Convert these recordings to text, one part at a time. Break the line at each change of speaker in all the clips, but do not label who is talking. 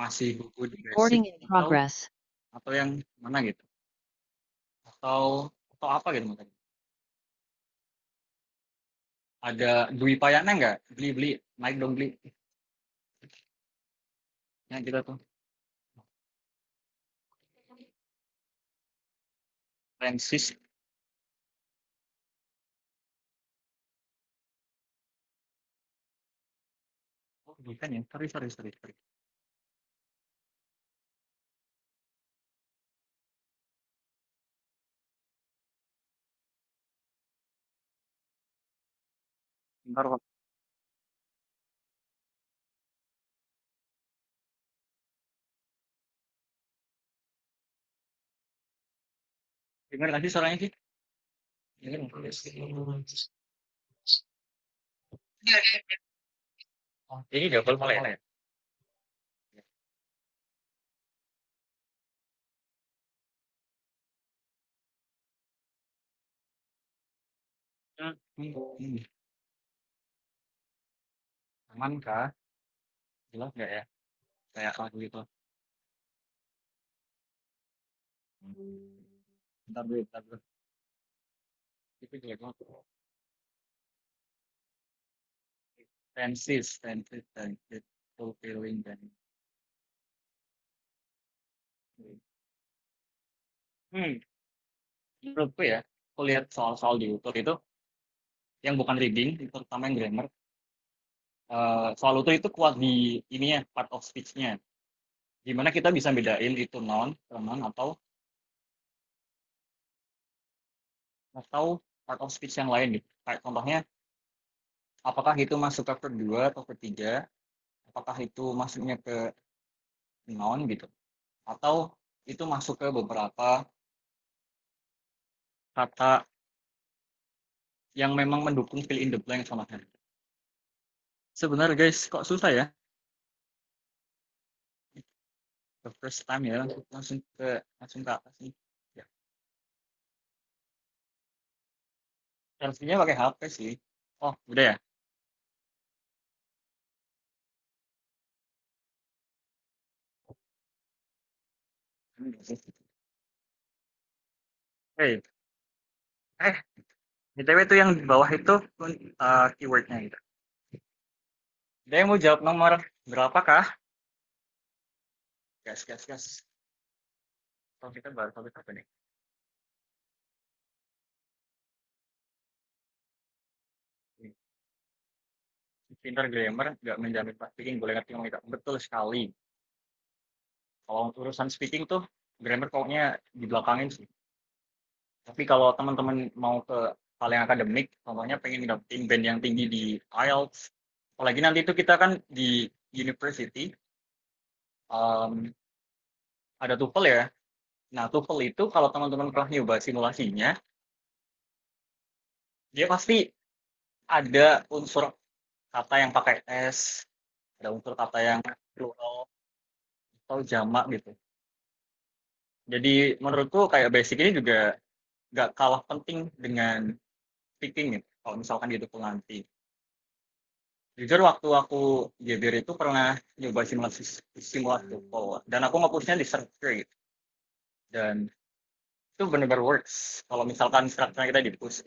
masih buku di basic
Recording in progress.
atau yang mana gitu? Atau apa gitu maksudnya? Ada Dwi Payana nggak? Beli, naik dong beli. Yang kita tuh. Francis. Oh, bukan ya. Sorry. Bentar, Pak. Dengar nggak sih suaranya sih? Dengar nggak? Oh, ini double malah ya? Hmm. Aman kah? Jelas nggak ya? Kayak lagu itu. Bentar dulu. Itu jelek banget. Tenses. Fulfilling dan hmm, menurutku ya, aku lihat soal-soal di YouTube itu yang bukan reading, terutama yang grammar, soal itu kuat di ininya, part of speech-nya. Gimana kita bisa bedain itu noun, pronoun atau part of speech yang lain gitu. Kayak contohnya, apakah itu masuk ke verb 2 atau verb 3, apakah itu masuknya ke noun gitu, atau itu masuk ke beberapa kata yang memang mendukung fill in the blank contohnya. Sebenarnya guys, kok susah ya? The first time ya, langsung ke atas nih. Ya. Versinya pakai HP sih. Oh, udah ya? Hey, eh, BTW itu yang di bawah itu keywordnya gitu. Ada yang mau jawab nomor berapa kah? Gas. Kalau kita baru topik apa nih? Pintar grammar nggak menjamin pas speaking boleh ngerti ngomong tidak. Betul sekali. Kalau urusan speaking tuh grammar pokoknya di belakangin sih. Tapi kalau teman-teman mau ke hal yang akademik, contohnya pengen dapetin band yang tinggi di IELTS, apalagi nanti itu kita kan di university, um, ada TOEFL ya. Nah, TOEFL itu kalau teman-teman pernah nyoba simulasinya, dia pasti ada unsur kata yang pakai S, ada unsur kata yang plural atau jamak gitu. Jadi menurutku kayak basic ini juga nggak kalah penting dengan speaking gitu. Kalau misalkan di TOEFL nanti. Jujur waktu aku GBR itu pernah nyoba simulasi TOEFL dan aku nge-pushnya di Server gitu. Dan itu benar-benar works kalau misalkan strukturnya kita di-push.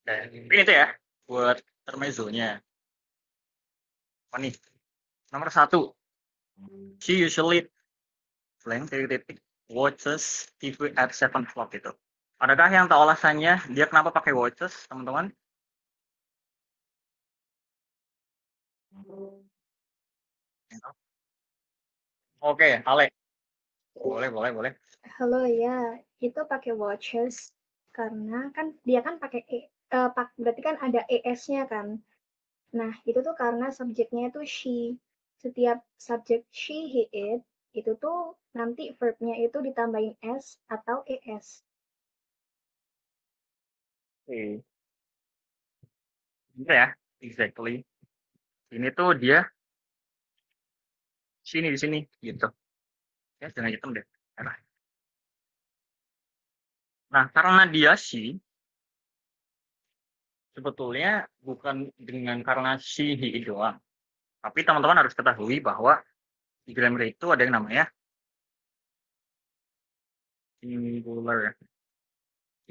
Dan ini itu ya buat intermezzonya. Apa nih? Nomor satu, she usually blank titik watches TV at 7 o'clock gitu. Adakah yang tahu alasannya dia kenapa pakai watches, teman-teman? Oke, Ale. Boleh.
Halo ya, itu pakai watches karena kan dia kan pakai berarti kan ada es-nya kan. Nah, itu tuh karena subjeknya itu she. Setiap subjek she, he, it, itu tuh nanti verbnya itu ditambahin s atau es.
Oke. Gitu ya, exactly. Ini tuh dia di sini gitu. Ya, jangan hitam deh. Nah, karena dia sih sebetulnya bukan dengan karena si he doang. Tapi teman-teman harus ketahui bahwa Di grammar itu ada yang namanya singular.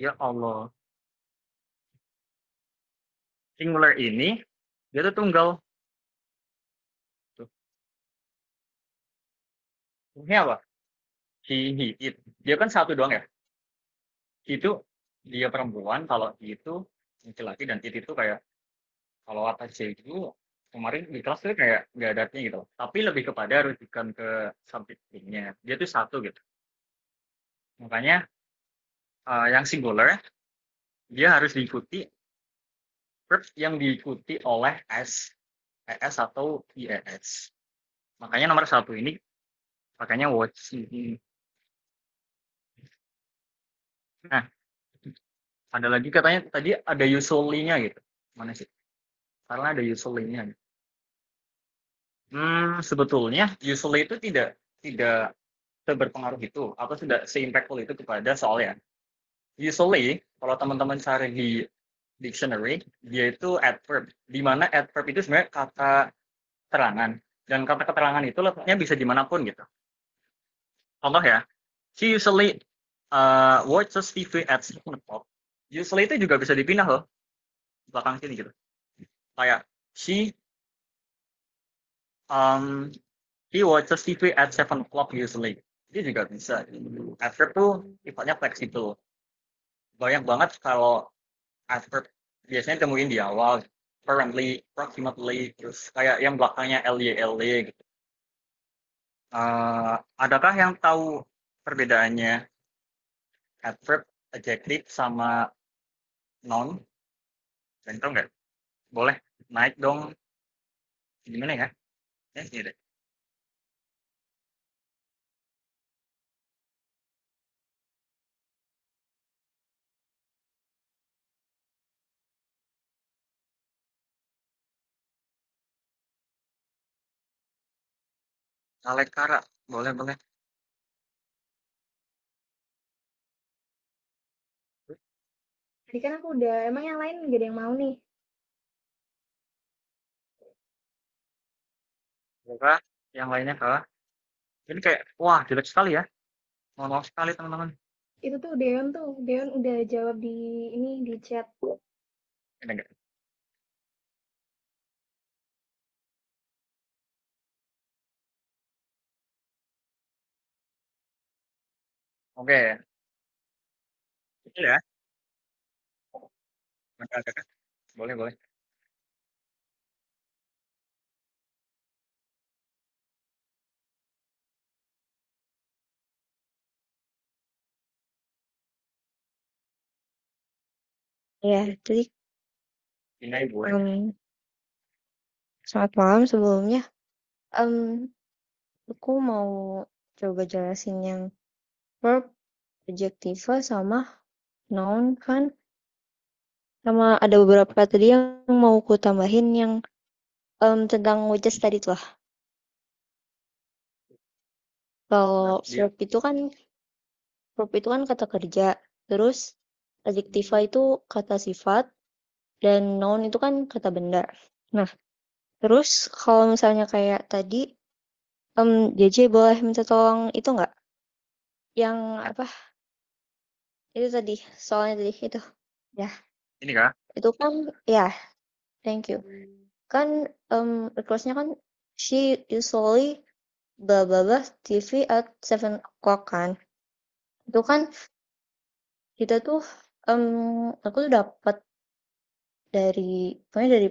Ya Allah. Singular ini dia tuh tunggal. Tuh. Ini apa? He, it. Dia kan satu doang ya. Itu dia perempuan, kalau itu laki-laki, dan it itu kayak kalau kata C itu kemarin di kelas tuh kayak nggak ada artinya gitu. Tapi lebih kepada rujukan ke subjektifnya. Dia tuh satu gitu. Makanya yang singular dia harus diikuti verb yang diikuti oleh s, es atau ies. Makanya nomor satu ini pakainya watch. Nah, ada lagi katanya tadi ada usually-nya gitu. Mana sih? Karena ada usually-nya. Sebetulnya usually itu tidak seberpengaruh itu atau tidak se-impactful itu kepada soalnya. Usually kalau teman-teman cari di dictionary, dia itu adverb. Di mana adverb itu sebenarnya kata keterangan. Dan kata keterangan itu letaknya bisa dimanapun gitu. Contoh ya, she usually watches TV at 7 o'clock. Usually itu juga bisa dipindah loh, belakang sini gitu. Kayak she um, he watches TV at 7 o'clock usually. Dia juga bisa. Adverb tuh sifatnya fleksibel. Banyak banget kalau adverb biasanya temuin di awal, currently, approximately, terus kayak yang belakangnya ly gitu. Adakah yang tahu perbedaannya adverb, adjective, sama noun? Dan tahu nggak? Boleh naik dong. Gimana ya? Ya, sini deh. Alekara. Boleh, boleh.
Tadi kan aku udah, emang yang lain gak ada yang mau nih.
Kak, yang lainnya kak. Ini kayak, wah, jelek sekali ya. Mohon maaf sekali teman-teman.
Itu tuh, Deon udah jawab di ini, di chat.
Ini enggak. Oke, itu ya. Ada. Boleh, boleh.
Ya, jadi
Ini boleh.
selamat malam sebelumnya. Aku mau coba jelasin yang verb, adjective, sama noun kan. Sama ada beberapa tadi yang mau ku tambahin yang tentang which tadi tuh lah. Kalau verb itu kan kata kerja, terus adjective itu kata sifat, dan noun itu kan kata benda. Nah, terus kalau misalnya kayak tadi, JJ boleh minta tolong itu nggak? Yang apa? Itu tadi, soalnya tadi itu. Ya,
Ini kak.
itu kan, ya, thank you. Kan, requestnya kan, she usually blah blah blah TV at 7 o'clock kan. Itu kan, kita tuh, aku tuh dapat pokoknya dari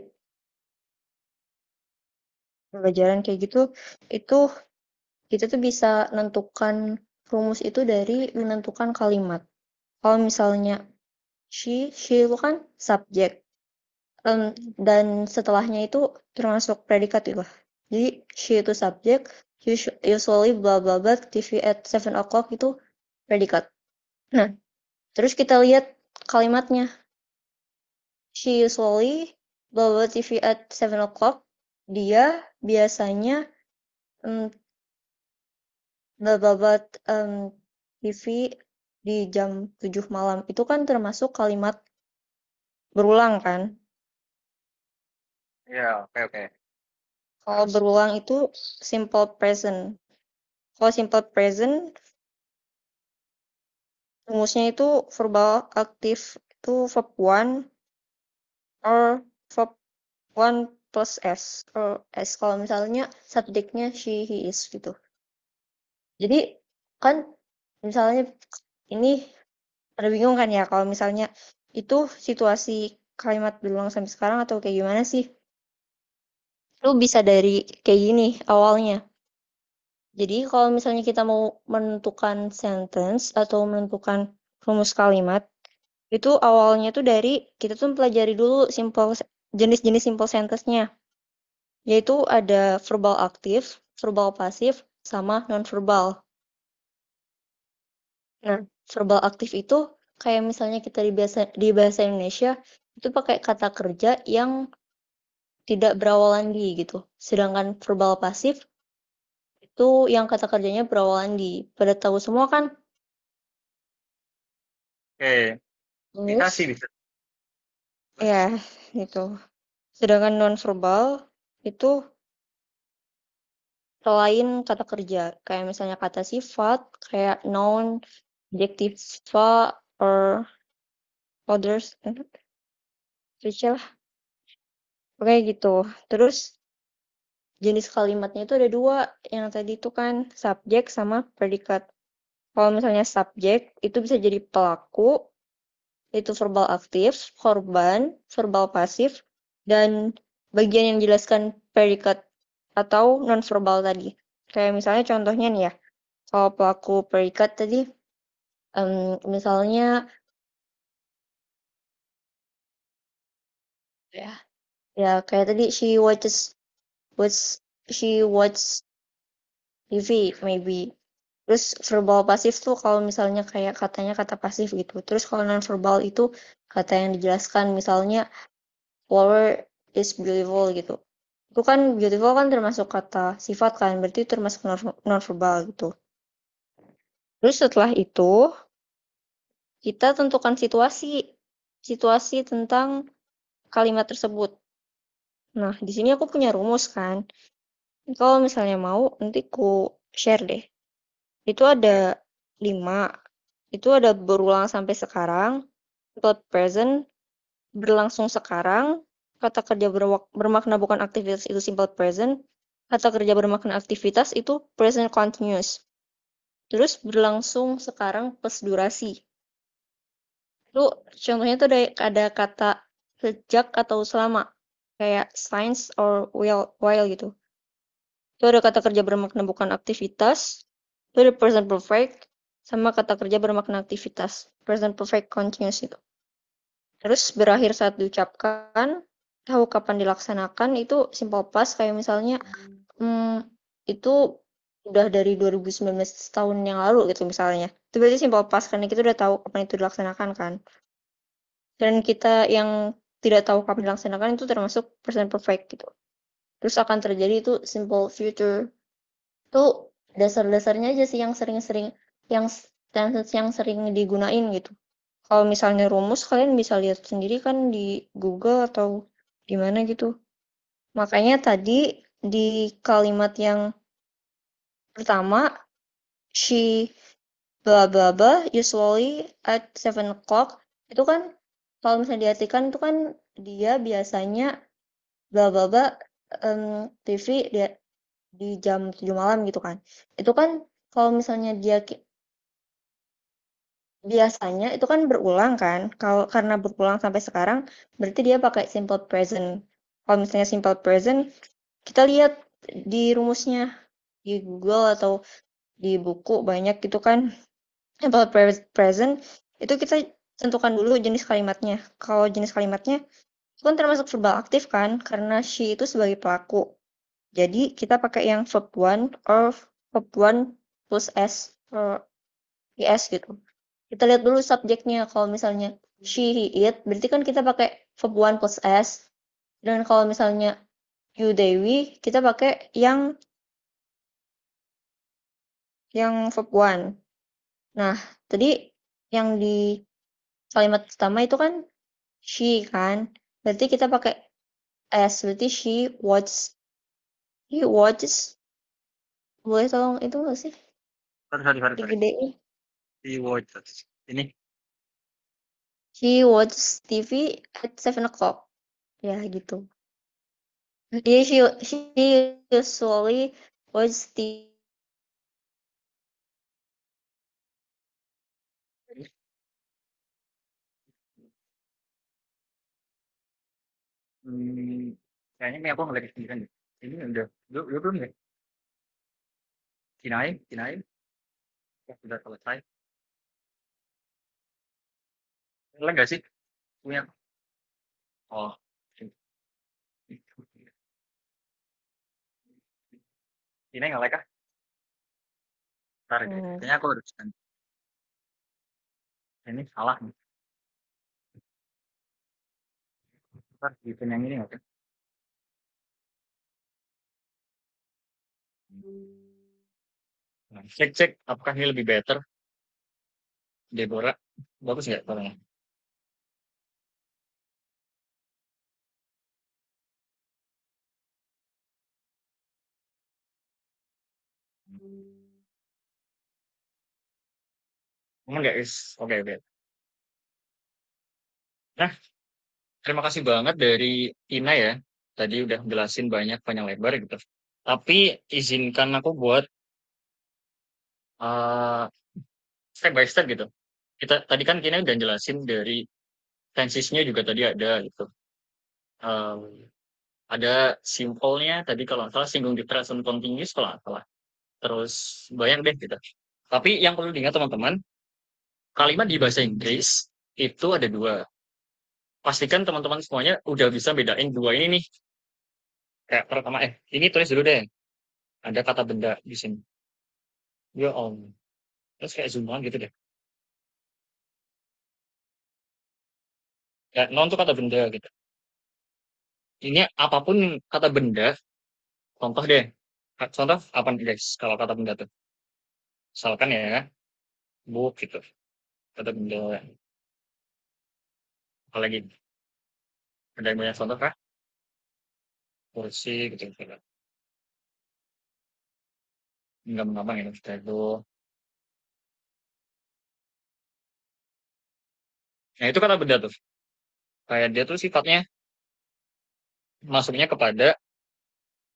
pelajaran kayak gitu, itu kita tuh bisa menentukan rumus itu dari menentukan kalimat. Kalau misalnya she itu kan subjek. Dan setelahnya itu termasuk predikat itu. Jadi she itu subjek, usually blah blah blah TV at 7 o'clock itu predikat. Nah, terus kita lihat kalimatnya. She usually blah blah TV at 7 o'clock. Dia biasanya blah blah blah TV di jam 7 malam. Itu kan termasuk kalimat berulang kan?
Ya, oke, oke.
Kalau berulang itu simple present. Kalau simple present, rumusnya itu verbal aktif itu verb 1 or verb 1 plus S or S. Kalau misalnya subjeknya she, he, is gitu. Jadi kan misalnya ini pada bingung kan ya kalau misalnya itu situasi kalimat berulang sampai sekarang atau kayak gimana sih? Lu bisa dari kayak gini awalnya. Jadi kalau misalnya kita mau menentukan sentence atau menentukan rumus kalimat, itu awalnya tuh dari kita tuh pelajari dulu jenis-jenis simple sentence-nya, yaitu ada verbal aktif, verbal pasif, sama non-verbal. Nah, verbal aktif itu kayak misalnya kita di bahasa Indonesia itu pakai kata kerja yang tidak berawalan di gitu. Sedangkan verbal pasif itu yang kata kerjanya berawalan di. Pada tahu semua kan?
Oke,
Terus
dikasih bisa.
ya, gitu. Sedangkan non-verbal itu selain kata kerja, kayak misalnya kata sifat, kayak noun, adjektiva, or others, Rachel, oke gitu. Terus jenis kalimatnya itu ada dua, yang tadi itu kan subjek sama predikat. Kalau misalnya subjek itu bisa jadi pelaku, itu verbal aktif, korban, verbal pasif, dan bagian yang dijelaskan predikat atau non-verbal tadi. Kayak misalnya contohnya nih ya, kalau pelaku predikat tadi, misalnya ya, ya kayak tadi she watch TV maybe. Terus verbal pasif tuh kalau misalnya kayak katanya kata pasif gitu. Terus kalau non verbal itu kata yang dijelaskan misalnya flower is beautiful gitu. Itu kan beautiful kan termasuk kata sifat kan, berarti termasuk non verbal gitu. Terus setelah itu kita tentukan situasi tentang kalimat tersebut. Nah, di sini aku punya rumus kan. Kalau misalnya mau nanti ku share deh. Itu ada 5. Itu ada berulang sampai sekarang, simple present, berlangsung sekarang, kata kerja bermakna bukan aktivitas itu simple present, kata kerja bermakna aktivitas itu present continuous. Terus berlangsung sekarang plus durasi. Itu contohnya tuh ada kata sejak atau selama. Kayak since or while gitu. Itu ada kata kerja bermakna bukan aktivitas. Itu ada present perfect. Sama kata kerja bermakna aktivitas. Present perfect continuous itu. Terus berakhir saat diucapkan, tahu kapan dilaksanakan, itu simple past. Kayak misalnya, itu udah dari 2019 tahun yang lalu gitu misalnya. Itu berarti simple past, karena kita udah tahu kapan itu dilaksanakan kan. Dan kita yang tidak tahu kapan dilaksanakan itu termasuk present perfect gitu. Terus akan terjadi itu simple future. Itu dasar-dasarnya aja sih yang sering-sering, yang sentence yang sering digunain gitu. Kalau misalnya rumus kalian bisa lihat sendiri kan di Google atau di mana gitu. Makanya tadi di kalimat yang pertama, she blah blah blah usually at 7 o'clock, itu kan kalau misalnya diartikan itu kan dia biasanya blah blah blah TV dia di jam 7 malam gitu kan. Itu kan kalau misalnya dia biasanya itu kan berulang kan. Kalau karena berulang sampai sekarang, berarti dia pakai simple present. Kalau misalnya simple present, kita lihat di rumusnya di Google atau di buku banyak gitu kan. Simple present itu kita tentukan dulu jenis kalimatnya. Kalau jenis kalimatnya itu kan termasuk verbal aktif kan, karena she itu sebagai pelaku. Jadi kita pakai yang verb one or verb one plus s or es gitu. Kita lihat dulu subjeknya. Kalau misalnya she, he, it, berarti kan kita pakai verb one plus s. Dan kalau misalnya you, they, we, kita pakai yang verb one. Nah, tadi yang di kalimat pertama itu kan she kan. Berarti kita pakai s. Berarti she watched He watches. Boleh tolong itu nggak sih?
Sorry.
Digedein.
He watches. Ini.
He watches TV at 7 o'clock. Ya gitu. Dia she usually watches TV.
Kayaknya ini aku nggak sendirian deh. Ini udah belum ya? Kinain. Ya, sudah selesai. Lag nggak sih? Punya. Oh. Ini nggak lag kah? Bentar deh. Kayaknya aku harus ganti. Ini salah nih. Bentar, bikin yang ini nggak sih? Nah, cek apakah ini lebih better Deborah, bagus nggak suaranya? Aman nggak guys? Oke. Nah, terima kasih banget dari Tina ya. Tadi udah jelasin panjang lebar gitu. Tapi izinkan aku buat uh, step by step gitu. Kita tadi kan Tina udah jelasin dari tensisnya juga tadi ada gitu. Um, ada simpelnya tadi kalau nggak salah singgung di present continuous kalau nggak salah. Terus banyak deh gitu. Tapi yang perlu diingat teman-teman, kalimat di bahasa Inggris itu ada dua. Pastikan teman-teman semuanya udah bisa bedain dua ini nih. Kayak pertama, ini tulis dulu deh. Ada kata benda di sini. Ya om. Terus kayak zooman gitu deh. Ya, non tuh kata benda gitu. Ini apapun kata benda, contoh deh. Contoh apa nih guys, kalau kata benda tuh? Misalkan ya, book gitu. Kata benda. Apalagi, ada yang banyak contoh kah? Kursi gitu. Enggak mengapa gitu. Kita itu. Nah itu kata benda tuh. Kayak dia tuh sifatnya masuknya kepada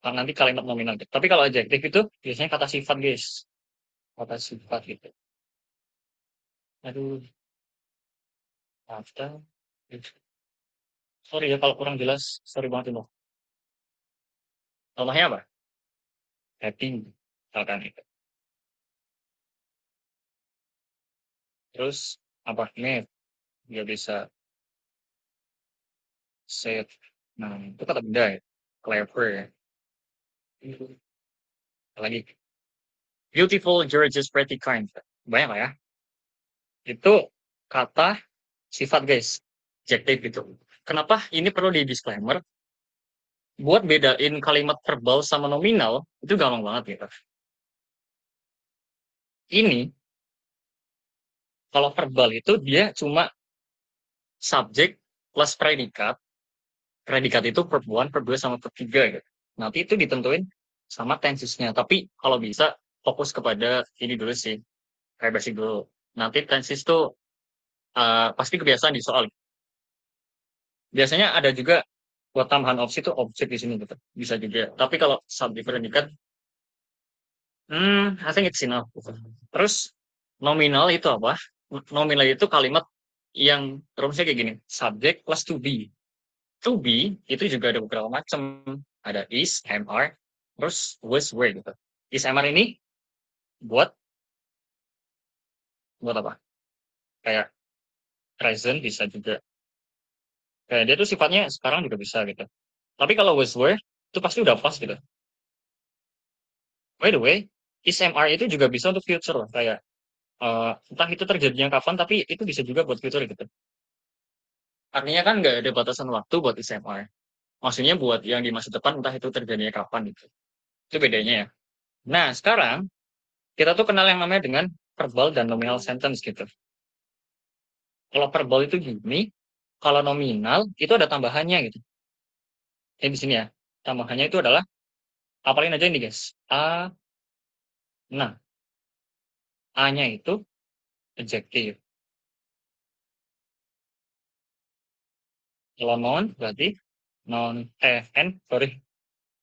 nanti kalimat nominal. Tapi kalau adjektif itu biasanya kata sifat guys. Kata sifat gitu. Aduh, after. Sorry ya kalau kurang jelas. Sorry banget itu. Contohnya apa? Happy. Misalkan itu. Terus apa? Net. Dia bisa set. Nah, itu kata benda ya. Clever ya. Lagi. Beautiful, gorgeous, pretty, kind. Banyak lah ya. Itu kata sifat guys. Adjektif gitu. Kenapa ini perlu di disclaimer? Buat bedain kalimat verbal sama nominal, itu gampang banget gitu. Ini, kalau verbal itu dia cuma subjek plus predikat. Predikat itu verb 1, verb 2, sama verb 3 gitu. Nanti itu ditentuin sama tensisnya. Tapi kalau bisa fokus kepada ini dulu sih. Kayak basic dulu. Nanti tensis tuh pasti kebiasaan di soal. Biasanya ada juga buat tambahan opsi itu objek di sini gitu. Bisa juga. Tapi kalau subjek predikat, I think it's enough. Terus nominal itu apa? Nominal itu kalimat yang rumusnya kayak gini. Subject plus to be. To be itu juga ada beberapa macam. Ada is, MR, terus was, were gitu. Is, MR ini buat buat apa? Kayak present bisa juga. Kayak dia tuh sifatnya sekarang juga bisa gitu. Tapi kalau was, were itu pasti udah pas gitu. By the way, is, MR itu juga bisa untuk future loh. Kayak entah itu terjadinya kapan, tapi itu bisa juga buat future gitu. Artinya kan nggak ada batasan waktu buat is, MR. Maksudnya buat yang di masa depan entah itu terjadinya kapan gitu. Itu bedanya ya. Nah, sekarang kita tuh kenal yang namanya dengan verbal dan nominal sentence gitu. Kalau verbal itu gini, kalau nominal itu ada tambahannya gitu. Di sini ya. Tambahannya itu adalah Apalin aja ini guys. Nah, A-nya itu adjective. Kalau noun berarti N, sorry.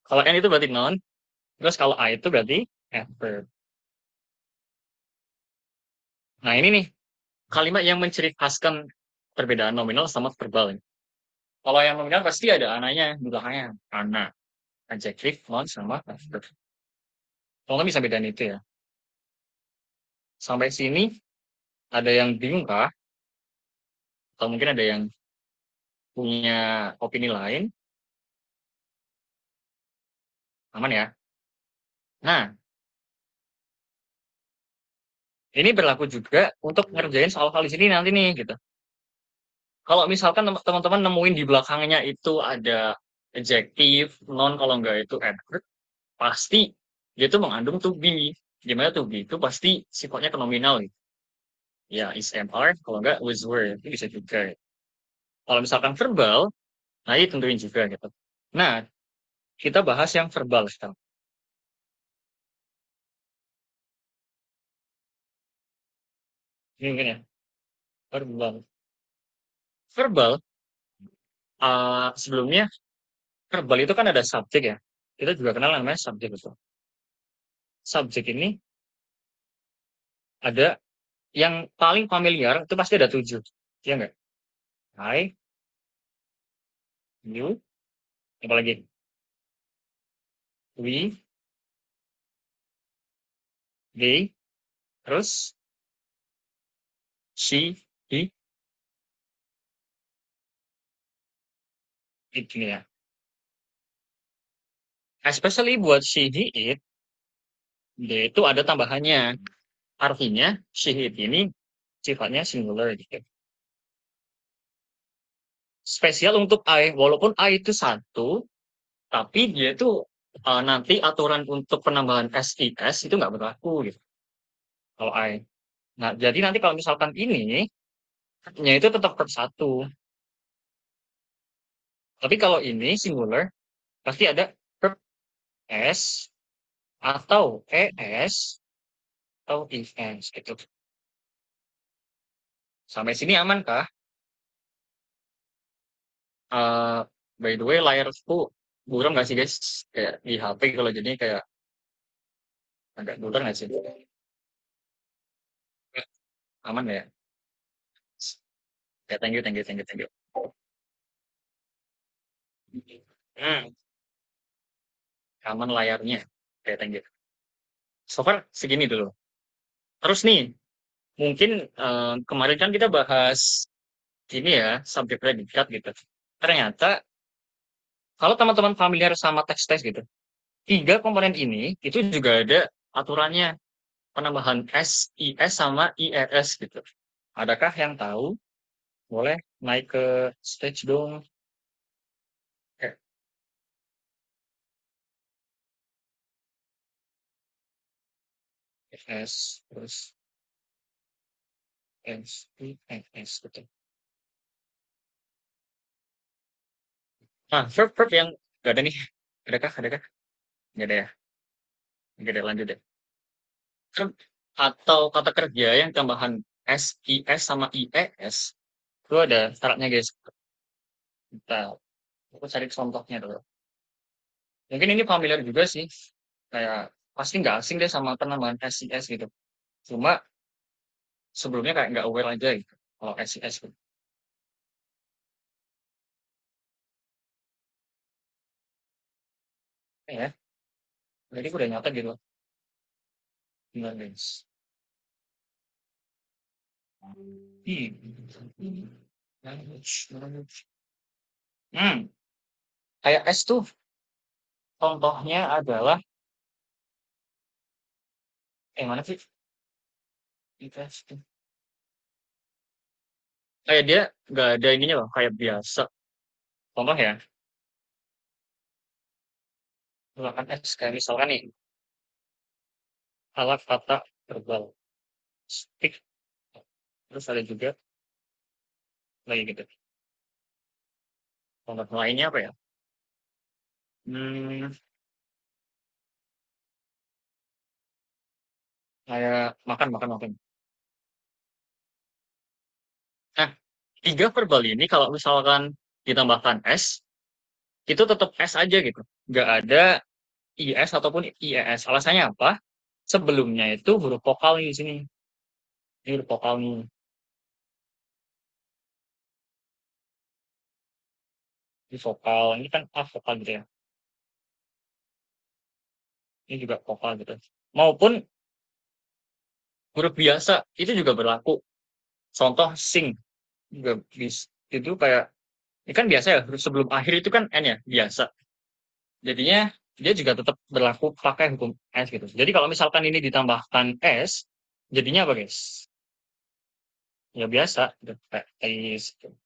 Kalau N itu berarti noun, terus kalau A itu berarti adverb. Nah ini nih, kalimat yang menciri khaskan perbedaan nominal sama verbal. Kalau yang nominal pasti ada ananya di belakangnya. Ana, adjective, noun, sama adverb. Kalau nggak bisa bedain itu ya. Sampai sini ada yang bingung kah? Atau mungkin ada yang punya opini lain? Aman ya? Nah, ini berlaku juga untuk ngerjain soal-soal di sini nanti nih gitu. Kalau misalkan teman-teman nemuin di belakangnya itu ada adjective, noun kalau enggak itu adverb, pasti dia tuh mengandung to be. Gimana to be? Itu pasti sifatnya ke nominal gitu. Ya, is MR, kalau enggak was were. Itu bisa juga. Kalau misalkan verbal, nah ini tentuin juga gitu. Nah, kita bahas yang verbal sekarang. Ini mungkin ya, verbal. Verbal, sebelumnya, verbal itu kan ada subjek ya. Kita juga kenal namanya subjek itu. Subjek ini ada yang paling familiar itu pasti ada 7. Iya nggak? I, you, apa lagi? We, they, terus she, he, it ini ya. Especially buat she, he, it, dia itu ada tambahannya. Artinya she, it ini sifatnya singular gitu. Spesial untuk I, walaupun I itu satu, tapi dia itu nanti aturan untuk penambahan SIS itu nggak berlaku gitu. Kalau I. Nah, jadi nanti kalau misalkan ini, nya itu tetap per satu. Tapi kalau ini singular, pasti ada verb S atau ES atau ES gitu. Sampai sini aman kah? By the way, layarku buram nggak sih guys? Kayak di HP kalau jadi kayak agak buram nggak sih? Aman nggak ya? Ya, thank you, thank you, thank you, thank you. Hmm, aman layarnya. Oke, thank you. So far segini dulu. Terus nih, mungkin kemarin kan kita bahas ini ya, subjek predikat gitu. Ternyata kalau teman-teman familiar sama teks-teks gitu, 3 komponen ini itu juga ada aturannya penambahan SIS sama IES gitu. Adakah yang tahu? Boleh naik ke stage dong. Eh, IES terus SIES gitu. Nah, verb-verb yang gak ada nih. Adakah? Adakah? Gak ada ya? Gak ada, lanjut deh. Verb atau kata kerja yang tambahan SIS sama IES itu ada syaratnya guys. Kita aku cari contohnya dulu. Mungkin ini familiar juga sih. Kayak pasti nggak asing deh sama penambahan SIS gitu. Cuma sebelumnya kayak nggak aware aja gitu. Kalau SIS gitu. Ya, jadi udah nyata gitu. Gimana guys? Hmm, kayak S tuh contohnya adalah mana sih? IPS tuh. Kayak dia nggak ada ininya loh, kayak biasa. Contoh ya, misalkan S kayak misalkan nih, alat kata verbal, speak, terus ada juga lagi gitu. Contoh lainnya apa ya? Hmm, Kayak makan. Nah, 3 verbal ini kalau misalkan ditambahkan S, itu tetap S aja gitu. Nggak ada IS ataupun IES. Alasannya apa? Sebelumnya itu huruf vokal nih di sini. Ini huruf vokal nih. Ini vokal. Ini kan A vokal gitu ya. Ini juga vokal gitu. Maupun huruf biasa itu juga berlaku. Contoh sing juga bisa. Itu kayak ini kan biasa ya, huruf sebelum akhir itu kan N ya, biasa. Jadinya dia juga tetap berlaku pakai hukum S gitu. Jadi kalau misalkan ini ditambahkan S, jadinya apa guys? Ya biasa, gitu. Kayak is, gitu.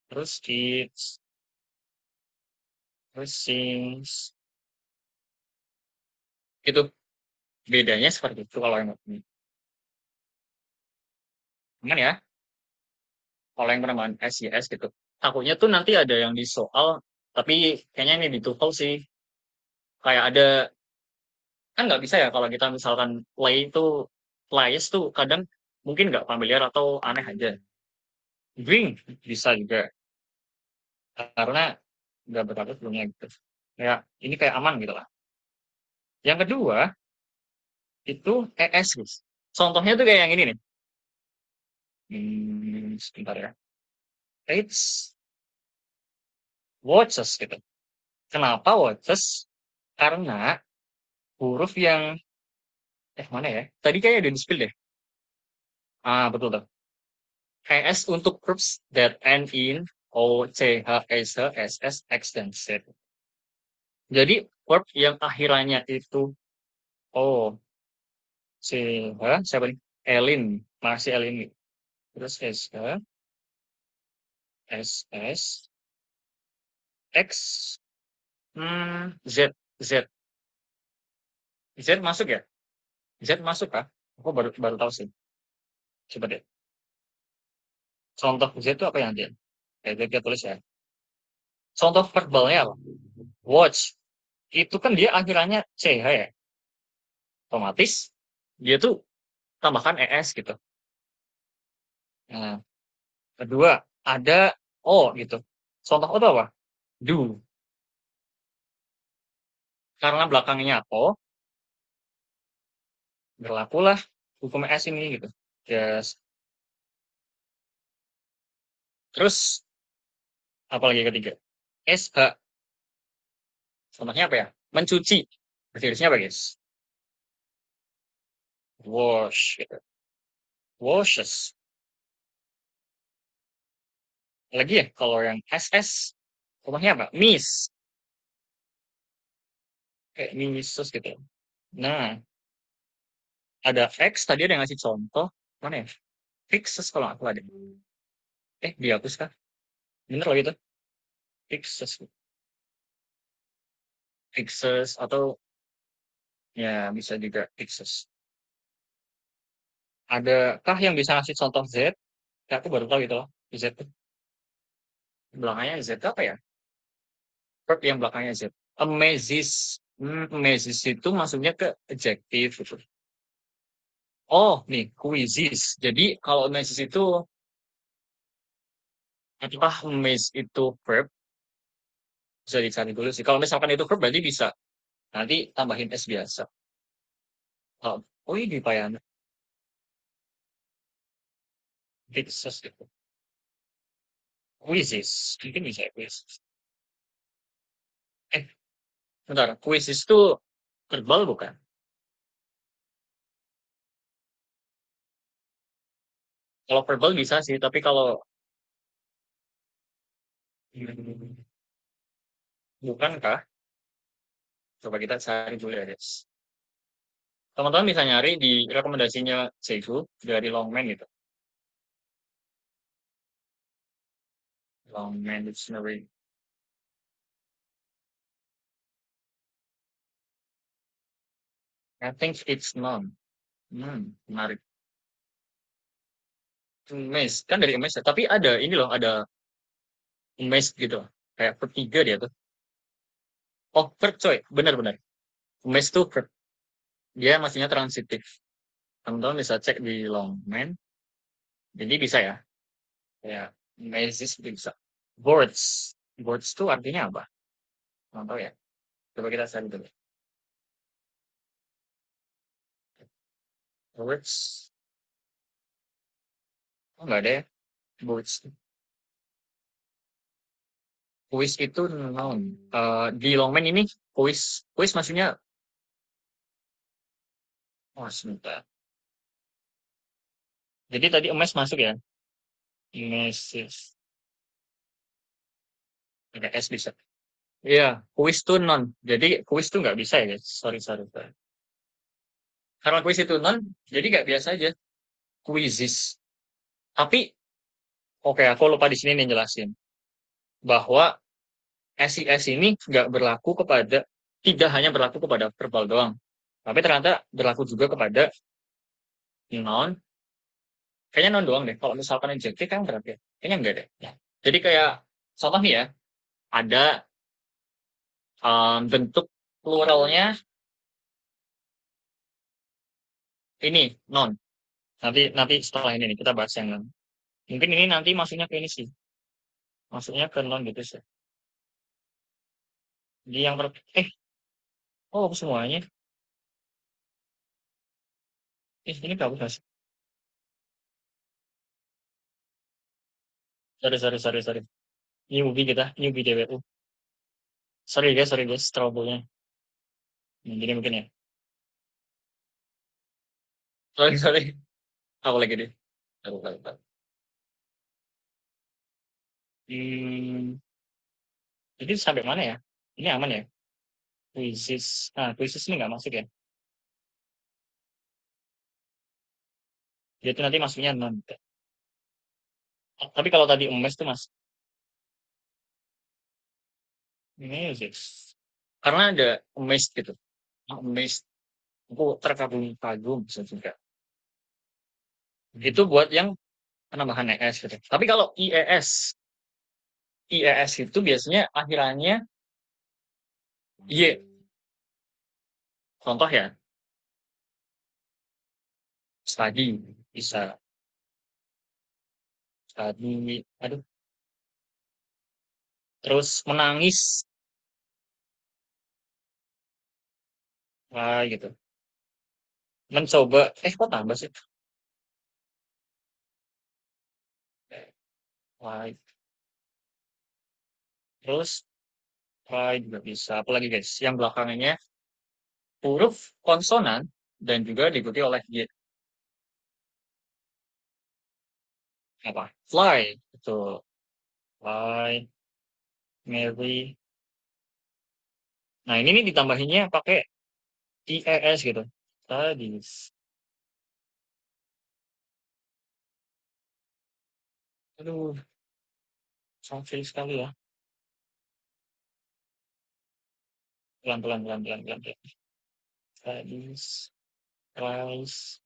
Terus kids, terus sings. Itu bedanya seperti itu kalau yang ini. Aman ya, kalau yang penambahan S, YS gitu. Takutnya tuh nanti ada yang di soal, tapi kayaknya ini di TOEFL sih. Kayak ada, kan nggak bisa ya kalau kita misalkan plays tuh kadang mungkin nggak familiar atau aneh aja. Bring bisa juga, karena nggak berlaku sebelumnya gitu. Kayak, ini kayak aman gitu lah. Yang kedua, itu ES guys. Contohnya tuh kayak yang ini nih. Sebentar ya. It's watches gitu. Kenapa watches? Karena huruf yang mana ya? Tadi kayaknya udah di-spill deh. Ah, betul tuh. ES untuk verbs that end in O, C, H, S, H, S, S, X, dan Z. Jadi verb yang akhirannya itu O, C, H, siapa nih? Elin, masih Elin. Terus S, H, S, S, X, Z, Z. Z masuk ya? Z masuk kah? Aku baru baru tahu sih. Coba deh. Contoh Z itu apa yang dia? Kita tulis ya. Contoh verbalnya apa? Watch. Itu kan dia akhirannya CH ya. Otomatis dia tuh tambahkan ES gitu. Nah, kedua ada O gitu. Contoh O itu apa? Do. Karena belakangnya O, berlakulah hukum ES ini gitu. Yes. Terus apalagi ketiga? SH. Contohnya apa ya? Mencuci. Bahasa Inggrisnya apa guys? Wash gitu. Washes. Lagi ya, kalau yang SS, contohnya apa? Miss. Kayak missus gitu. Nah, ada X, tadi ada yang ngasih contoh. Mana ya? Fixes kalau aku ada. Dihapus kah? Bener loh itu. Fixes. Fixes atau ya bisa juga fixes. Adakah yang bisa ngasih contoh Z? Ya, aku baru tahu gitu loh. Z itu. Belakangnya Z apa ya? Verb yang belakangnya Z. Amazes. Amazes itu masuknya ke adjective gitu. Oh, nih, quizzes. Jadi kalau amazes itu, apakah amaze itu verb? Bisa dicari dulu sih. Kalau misalkan itu verb berarti bisa. Nanti tambahin S biasa. Oh, ini Pak ya. Fixes gitu. Quizzes. Mungkin bisa ya, quizzes. Eh, bentar. Quizzes itu verbal bukan? Kalau verbal bisa sih, tapi kalau bukankah? Coba kita cari dulu ya, guys. Teman-teman bisa nyari di rekomendasinya Seifu dari Longman gitu. Longman Dictionary. I think it's none. Menarik. Amaze. Kan dari amaze ya. Tapi ada ini loh, ada amaze gitu. Kayak per 3 dia tuh. Oh, verb coy. Benar-benar. Amaze tuh verb. dia maksudnya transitif. Teman-teman bisa cek di Longman. Jadi bisa ya. Ya, Mazes bisa. Boards. Boards itu artinya apa? Nggak tahu ya. Coba kita cari dulu. Boards. Oh, nggak ada ya. Boards. Quiz itu noun. Di Longman ini quiz. Quiz maksudnya. Oh, sebentar. Jadi tadi emas masuk ya. Mazes. Ada S bisa. Iya, quiz itu non. Jadi quiz itu nggak bisa ya guys. Sorry, sorry, sorry. Karena quiz itu non, jadi nggak biasa aja. Quizzes. Tapi, oke, aku lupa di sini nih jelasin. Bahwa SIS ini nggak berlaku kepada, tidak hanya berlaku kepada verbal doang. Tapi ternyata berlaku juga kepada non. Kayaknya non doang deh. Kalau misalkan adjektif kan berarti ya. Kayaknya enggak deh. Ya. Jadi kayak, contoh nih ya, ada bentuk pluralnya ini, non. Nanti nanti setelah ini nih, kita bahas yang non. Mungkin ini nanti masuknya ke ini sih. Masuknya ke non gitu sih. Di yang oh semuanya. Ini bagus mas. Sorry, sorry, sorry, sorry. Newbie kita, newbie DWU. Sorry guys, trouble-nya. Gini mungkin ya. Sorry, sorry. Aku lagi deh. Aku. Hmm, jadi sampai mana ya? Ini aman ya? Quizzes ini nggak masuk ya? Dia tuh nanti masuknya non. Tapi kalau tadi emes tuh mas, music. Karena ada emes gitu. Emes. Aku terkagum-kagum bisa juga. Itu buat yang penambahan ES gitu. Tapi kalau IES itu biasanya akhirannya Y. Contoh ya, study bisa study, aduh, terus menangis, gitu. Mencoba, kok tambah sih? Wah, terus juga bisa. Apalagi guys, yang belakangnya huruf konsonan dan juga diikuti oleh Y. Apa? Fly, betul. Fly, Mary. Nah, ini nih ditambahinnya pakai IES gitu. Tadi. Aduh, sangat sekali ya. Pelan-pelan, pelan-pelan, pelan-pelan. Tadi, rice,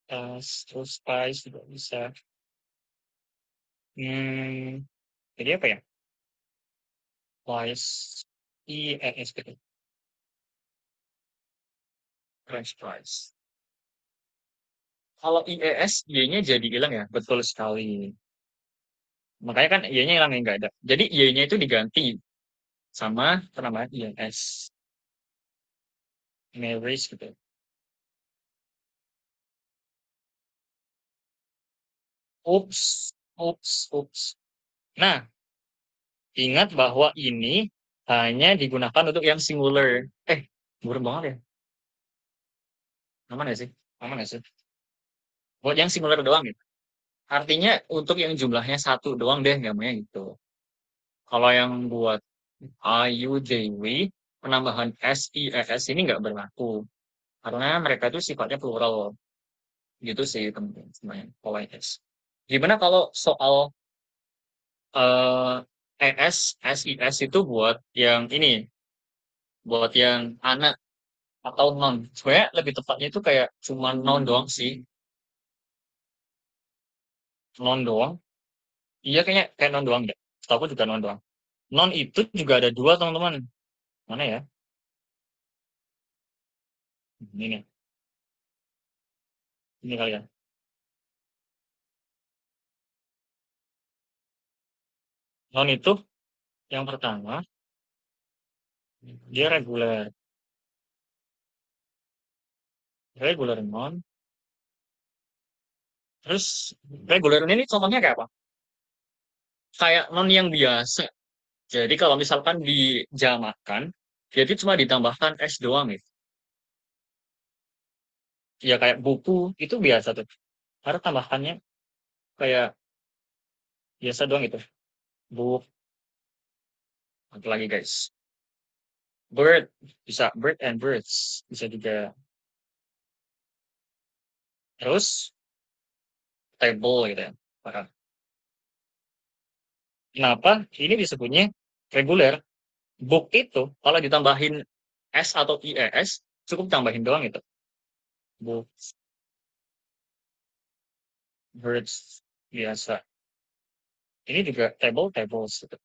terus spice juga bisa. Hmm, jadi apa ya? Spice, IES gitu. French fries. Kalau IES, Y-nya jadi hilang ya? Betul sekali. Makanya kan Y-nya hilang yang nggak ada. Jadi Y-nya itu diganti sama penambahan IES. Marriage gitu. Oops, oops, oops. Nah, ingat bahwa ini hanya digunakan untuk yang singular. Burem banget ya. Aman ya sih? Aman ya sih? Buat yang singular doang gitu. Artinya untuk yang jumlahnya satu doang deh namanya gitu. Kalau yang buat Ayu Dewi, penambahan SIES ini nggak berlaku. Karena mereka itu sifatnya plural. Gitu sih teman-teman semuanya. Politeness. Gimana kalau soal eh SIS itu buat yang ini, buat yang anak atau non. Sebenarnya lebih tepatnya itu kayak cuma non doang sih. Non doang. Iya kayaknya kayak non doang deh. Setahu aku juga non doang. Non itu juga ada dua teman-teman. Mana ya? Ini nih, ini kalian. Non itu yang pertama, dia reguler. Reguler non. Terus reguler ini contohnya kayak apa? Kayak non yang biasa. Jadi kalau misalkan dijamakan, jadi cuma ditambahkan S doang gitu. Ya kayak buku itu biasa tuh. Harus tambahkannya kayak biasa doang gitu. Book, apa lagi guys? Bird, bisa bird and birds. Bisa juga. Terus table gitu ya. Maka, kenapa ini disebutnya reguler? Book itu kalau ditambahin S atau IES, cukup tambahin doang itu. Book, birds, biasa. Ini juga table, tables gitu.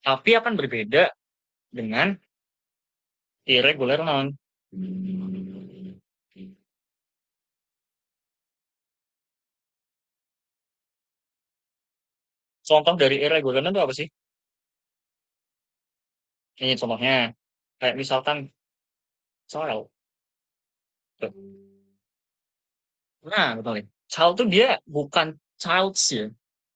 Tapi akan berbeda dengan irregular noun. Contoh dari irregular noun itu apa sih? Ini contohnya. Kayak misalkan child. Tuh. Nah, betul nih. Child tuh dia bukan child sih,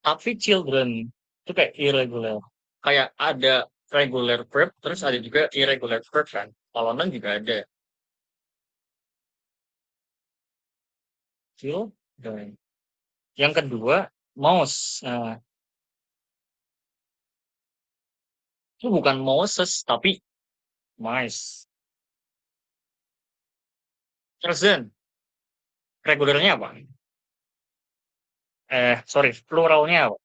tapi children. Itu kayak irregular. Kayak ada regular verb, terus ada juga irregular verb kan. Kalau noun juga ada. Children. Yang kedua, mouse. Nah, itu bukan Moses, tapi mice. Present. Regulernya apa? Sorry, pluralnya apa?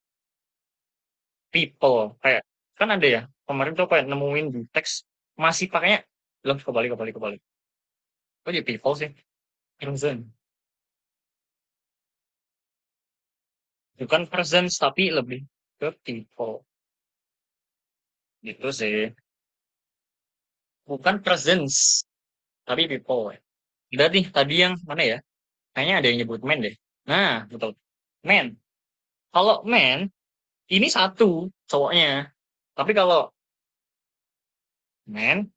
People. Kayak, kan ada ya, kemarin tuh kayak nemuin di teks, masih pakainya, loh, kebalik. Kok jadi people sih? Present. Bukan presence, tapi lebih ke people. Gitu sih. Bukan presence, tapi people. Udah nih, tadi yang mana ya? Kayaknya ada yang nyebut man deh. Nah, betul. Man. Kalau man, ini satu cowoknya. Tapi kalau man,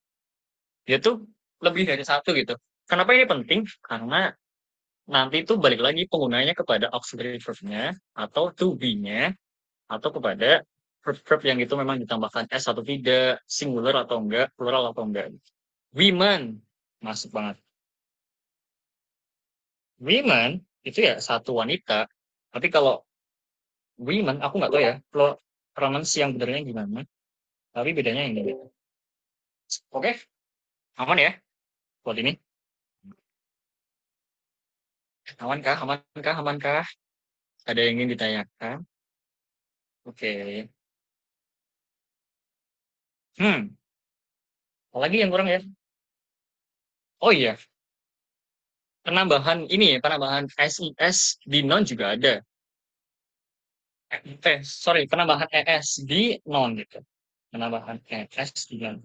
dia tuh lebih dari satu gitu. Kenapa ini penting? Karena nanti itu balik lagi penggunanya kepada auxiliary verb-nya atau to be-nya atau kepada verb-verb yang itu memang ditambahkan s atau tidak, singular atau enggak, plural atau enggak. Women masuk banget. Women itu ya satu wanita. Tapi kalau women aku nggak tahu ya pronouns yang benernya gimana. Tapi bedanya ini. Oke, aman ya buat ini. Amankah? Amankah? Amankah? Ada yang ingin ditanyakan? Oke. Hmm, apalagi yang kurang ya? Oh iya, penambahan ini ya, penambahan SIS di non juga ada. Sorry, penambahan ES di non gitu. Penambahan ES di non.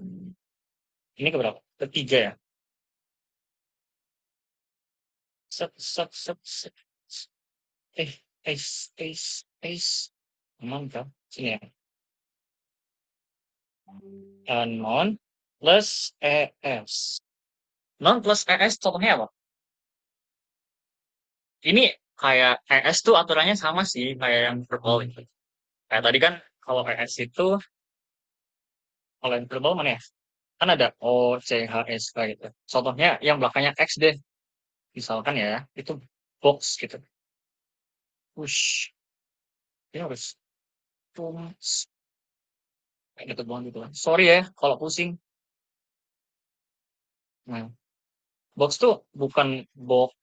Ini keberapa? Ketiga ya? Set, set, set, set. Eh, aman kan? Sini ya. Non plus ES. Non plus ES contohnya apa? Ini kayak ES tuh aturannya sama sih kayak yang verbal itu. Kayak tadi kan kalau ES itu kalau yang verbal mana ya? Kan ada O, C, H, S, K gitu. Contohnya yang belakangnya X deh. Misalkan ya, itu box gitu. Push. Ini harus box. Kayak gitu doang gitu lah. Sorry ya kalau pusing. Nah, box tuh bukan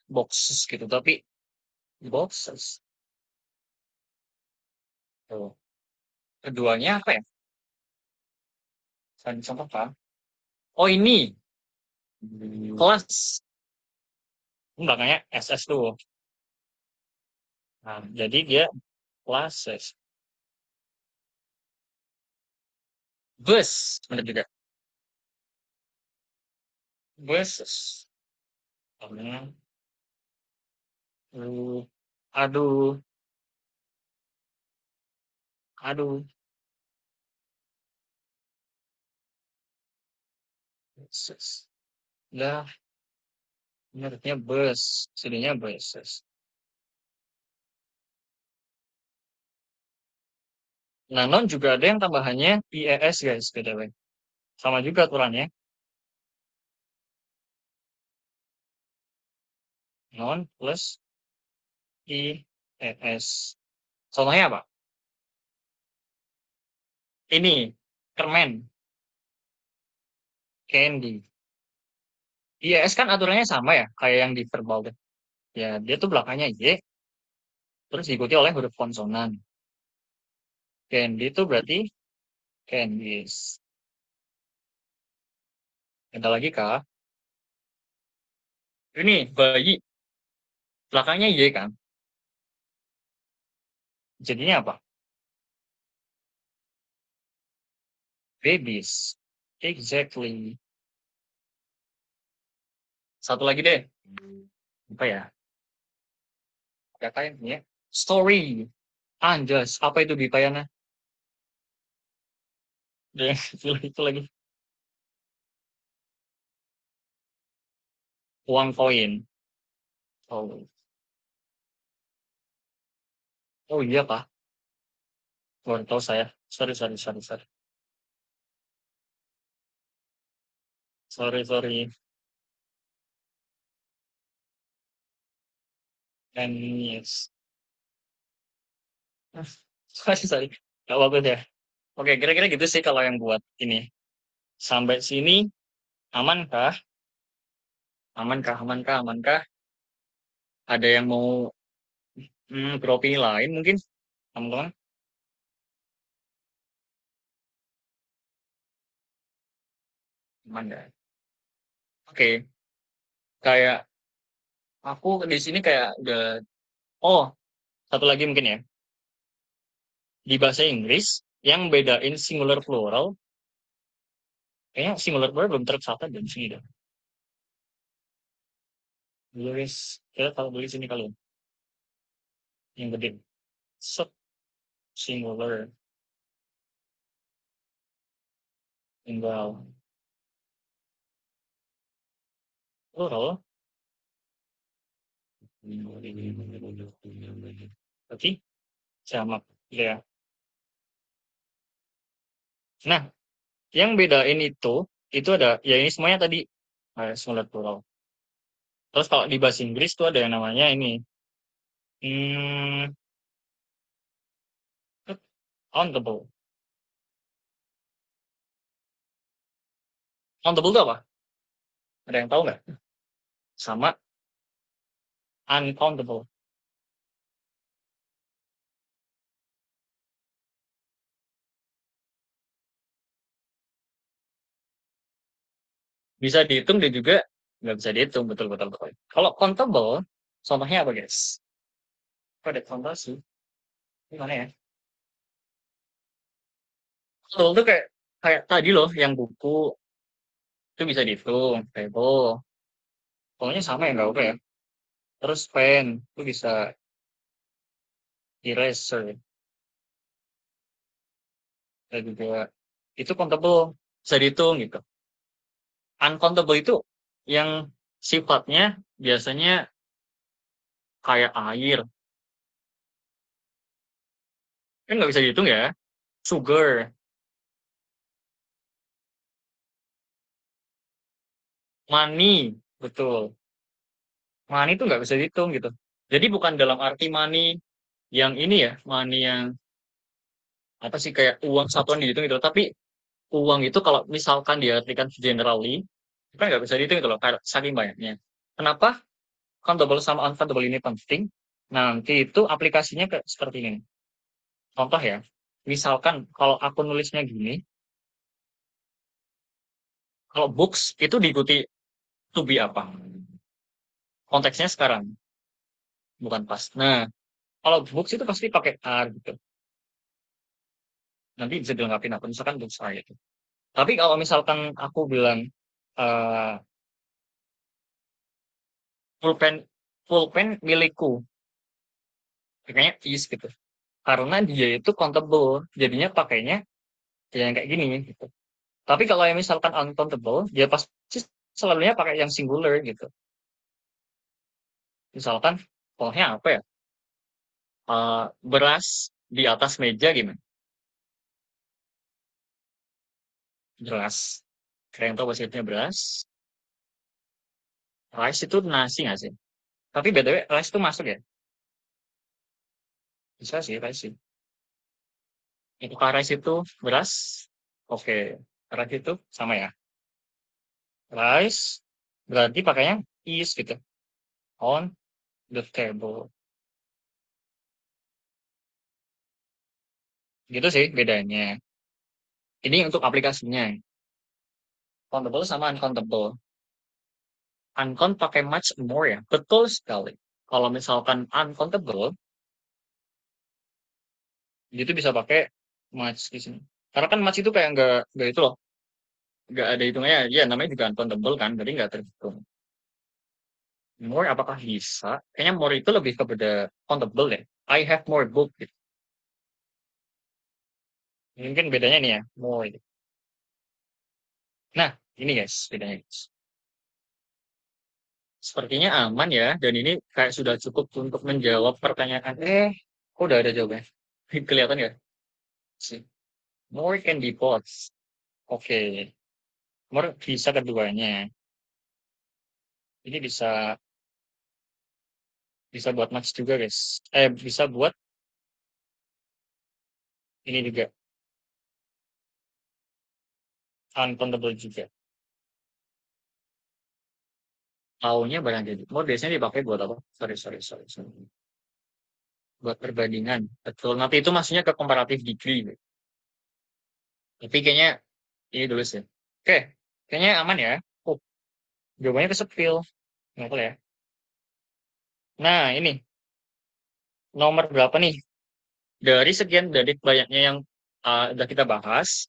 boxes gitu, tapi boxes. Tuh. Keduanya apa ya? Saya contoh kan? Oh ini kelas. Belakangnya SS tuh. Nah, jadi dia classes. Bus, bener juga. Buses. Aduh, aduh. Buses. Lah, menurutnya bus. Sininya buses. Nah, non juga ada yang tambahannya IES guys, BTW. Sama juga aturannya. Non plus IES. Contohnya apa? Ini, permen, candy. IES kan aturannya sama ya, kayak yang di verbal tuh. Ya, dia tuh belakangnya Y, terus diikuti oleh huruf konsonan. Candy itu berarti candies. Ada lagi kah? Ini bayi, belakangnya Y kan? Jadinya apa? Babies. Exactly. Satu lagi deh. Apa ya? Kata yang ya. Story. Anjas. Apa itu Bipayana? Deh, itu lagi. Uang koin. Oh, oh iya kah? Baru tahu saya. Sorry, sorry, sorry, sorry. Sorry, sorry. And yes. Sorry, sorry. Gak bagus ya. Oke, kira-kira gitu sih kalau yang buat ini. Sampai sini, amankah? Amankah, amankah, amankah? Ada yang mau beropini lain mungkin, teman-teman? Aman nggak? Oke, kayak aku di sini kayak udah, oh, satu lagi mungkin ya. Di bahasa Inggris, yang bedain singular plural, kayaknya singular plural belum tercatat di sini dah. Tulis, kita tahu tulis ini kali ya, yang gede. Set, singular, tunggal, plural. Oke, sama. Ya. Nah, yang bedain itu ada, ya ini semuanya tadi, singular plural. Terus kalau di bahasa Inggris tuh ada yang namanya ini, hmm, countable. Countable itu apa? Ada yang tahu nggak? Sama uncountable. Bisa dihitung dan juga nggak bisa dihitung, betul betul betul. Kalau countable, contohnya apa guys? Kok ada contoh sih? Gimana ya? Countable tuh kayak kayak tadi loh, yang buku itu bisa dihitung, table. Pokoknya sama ya nggak apa ya. Terus pen itu bisa eraser dan juga itu countable, bisa dihitung gitu. Uncountable itu yang sifatnya biasanya kayak air, kan nggak bisa dihitung ya. Sugar, money, betul. Money itu nggak bisa dihitung gitu. Jadi bukan dalam arti money yang ini ya, money yang apa sih kayak uang satuan dihitung gitu. Tapi uang itu kalau misalkan diartikan generally, itu kan nggak bisa dihitung gitu loh, kayak saking banyaknya. Kenapa countable sama uncountable ini penting? Nanti itu aplikasinya kayak seperti ini. Contoh ya, misalkan kalau aku nulisnya gini, kalau books itu diikuti to be apa? Konteksnya sekarang, bukan pas. Nah, kalau books itu pasti pakai are gitu. Nanti bisa dilengkapi apa? Misalkan books are gitu. Tapi kalau misalkan aku bilang, eee, pulpen milikku. Pakainya is gitu. Karena dia itu countable, jadinya pakainya yang kayak gini gitu. Tapi kalau yang misalkan uncountable, dia pasti selalunya pakai yang singular gitu. Misalkan, contohnya apa ya? Beras di atas meja gimana? Jelas. Kalian tahu bahasa beras. Rice itu nasi nggak sih? Tapi BTW, rice itu masuk ya? Bisa sih, rice sih. Apakah rice itu beras? Oke. Rice itu sama ya? Rice berarti pakainya is gitu. On the table. Gitu sih bedanya. Ini untuk aplikasinya. Countable sama uncountable. Uncount pakai much more ya. Betul sekali. Kalau misalkan uncountable, itu bisa pakai much di sini. Karena kan much itu kayak nggak itu loh. Nggak ada hitungannya. Ya namanya juga uncountable kan. Jadi nggak terhitung. More apakah bisa? Kayaknya more itu lebih kepada countable ya. I have more book gitu. Mungkin bedanya nih ya. More gitu. Nah, ini guys bedanya guys. Sepertinya aman ya. Dan ini kayak sudah cukup untuk menjawab pertanyaan. Kok udah ada jawabannya? Kelihatan ya? Sih. More can be both. Oke. More bisa keduanya. Ini bisa buat match juga guys. Bisa buat ini juga uncountable juga. Taunya barang jadi. More biasanya dipakai buat apa? Sorry. Buat perbandingan. Betul. Nanti itu maksudnya ke comparative degree. Tapi kayaknya ini dulu sih. Oke. Kayaknya aman ya. Oh, jawabannya kesepil. Nggak tahu ya. Nah, ini nomor berapa nih? Dari sekian dari banyaknya yang udah kita bahas,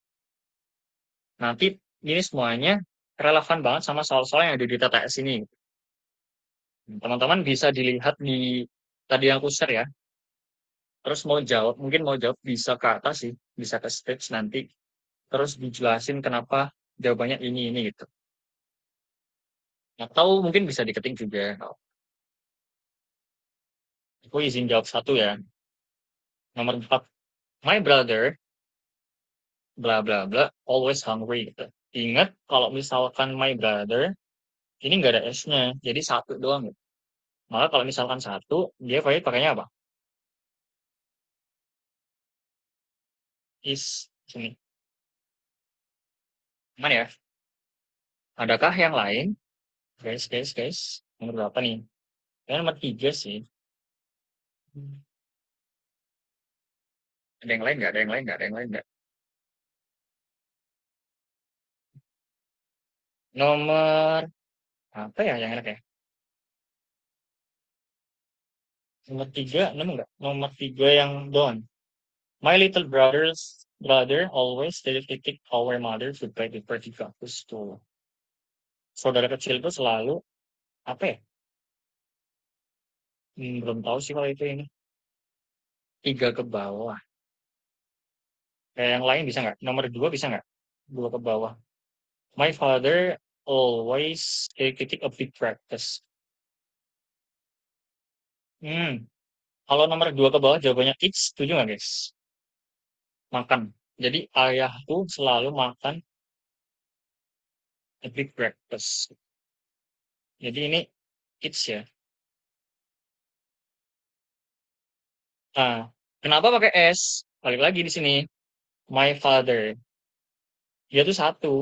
nanti ini semuanya relevan banget sama soal-soal yang ada di TTS ini. Teman-teman bisa dilihat di tadi yang aku share ya. Terus mungkin mau jawab bisa ke atas sih, bisa ke stage nanti. Terus dijelasin kenapa jawabannya ini gitu. Atau mungkin bisa diketik juga. Aku izin jawab satu ya. Nomor 4. My brother, bla bla bla, always hungry gitu. Ingat kalau misalkan my brother, ini nggak ada S-nya, jadi satu doang gitu. Maka kalau misalkan satu, dia pakainya apa? Is, sini. Aman ya? Adakah yang lain? Guys. Nomor berapa nih? Kayaknya nomor 3 sih. Ada yang lain nggak? Ada yang lain nggak? Nomor apa ya yang enak ya? Nomor 3, nemu nggak? Nomor 3 yang doang. My little brother always dedicated our mother to beg before he got to school. Saudara kecil itu selalu apa ya? Belum tahu sih kalau itu ini. 3 ke bawah. Kayak yang lain bisa nggak? Nomor 2 bisa nggak? 2 ke bawah. My father always dedicated a big breakfast. Kalau nomor 2 ke bawah jawabannya eat, setuju nggak guys? Makan. Jadi ayahku selalu makan a big breakfast. Jadi ini eats ya. Nah, kenapa pakai S? Balik lagi di sini. My father. Dia tuh satu.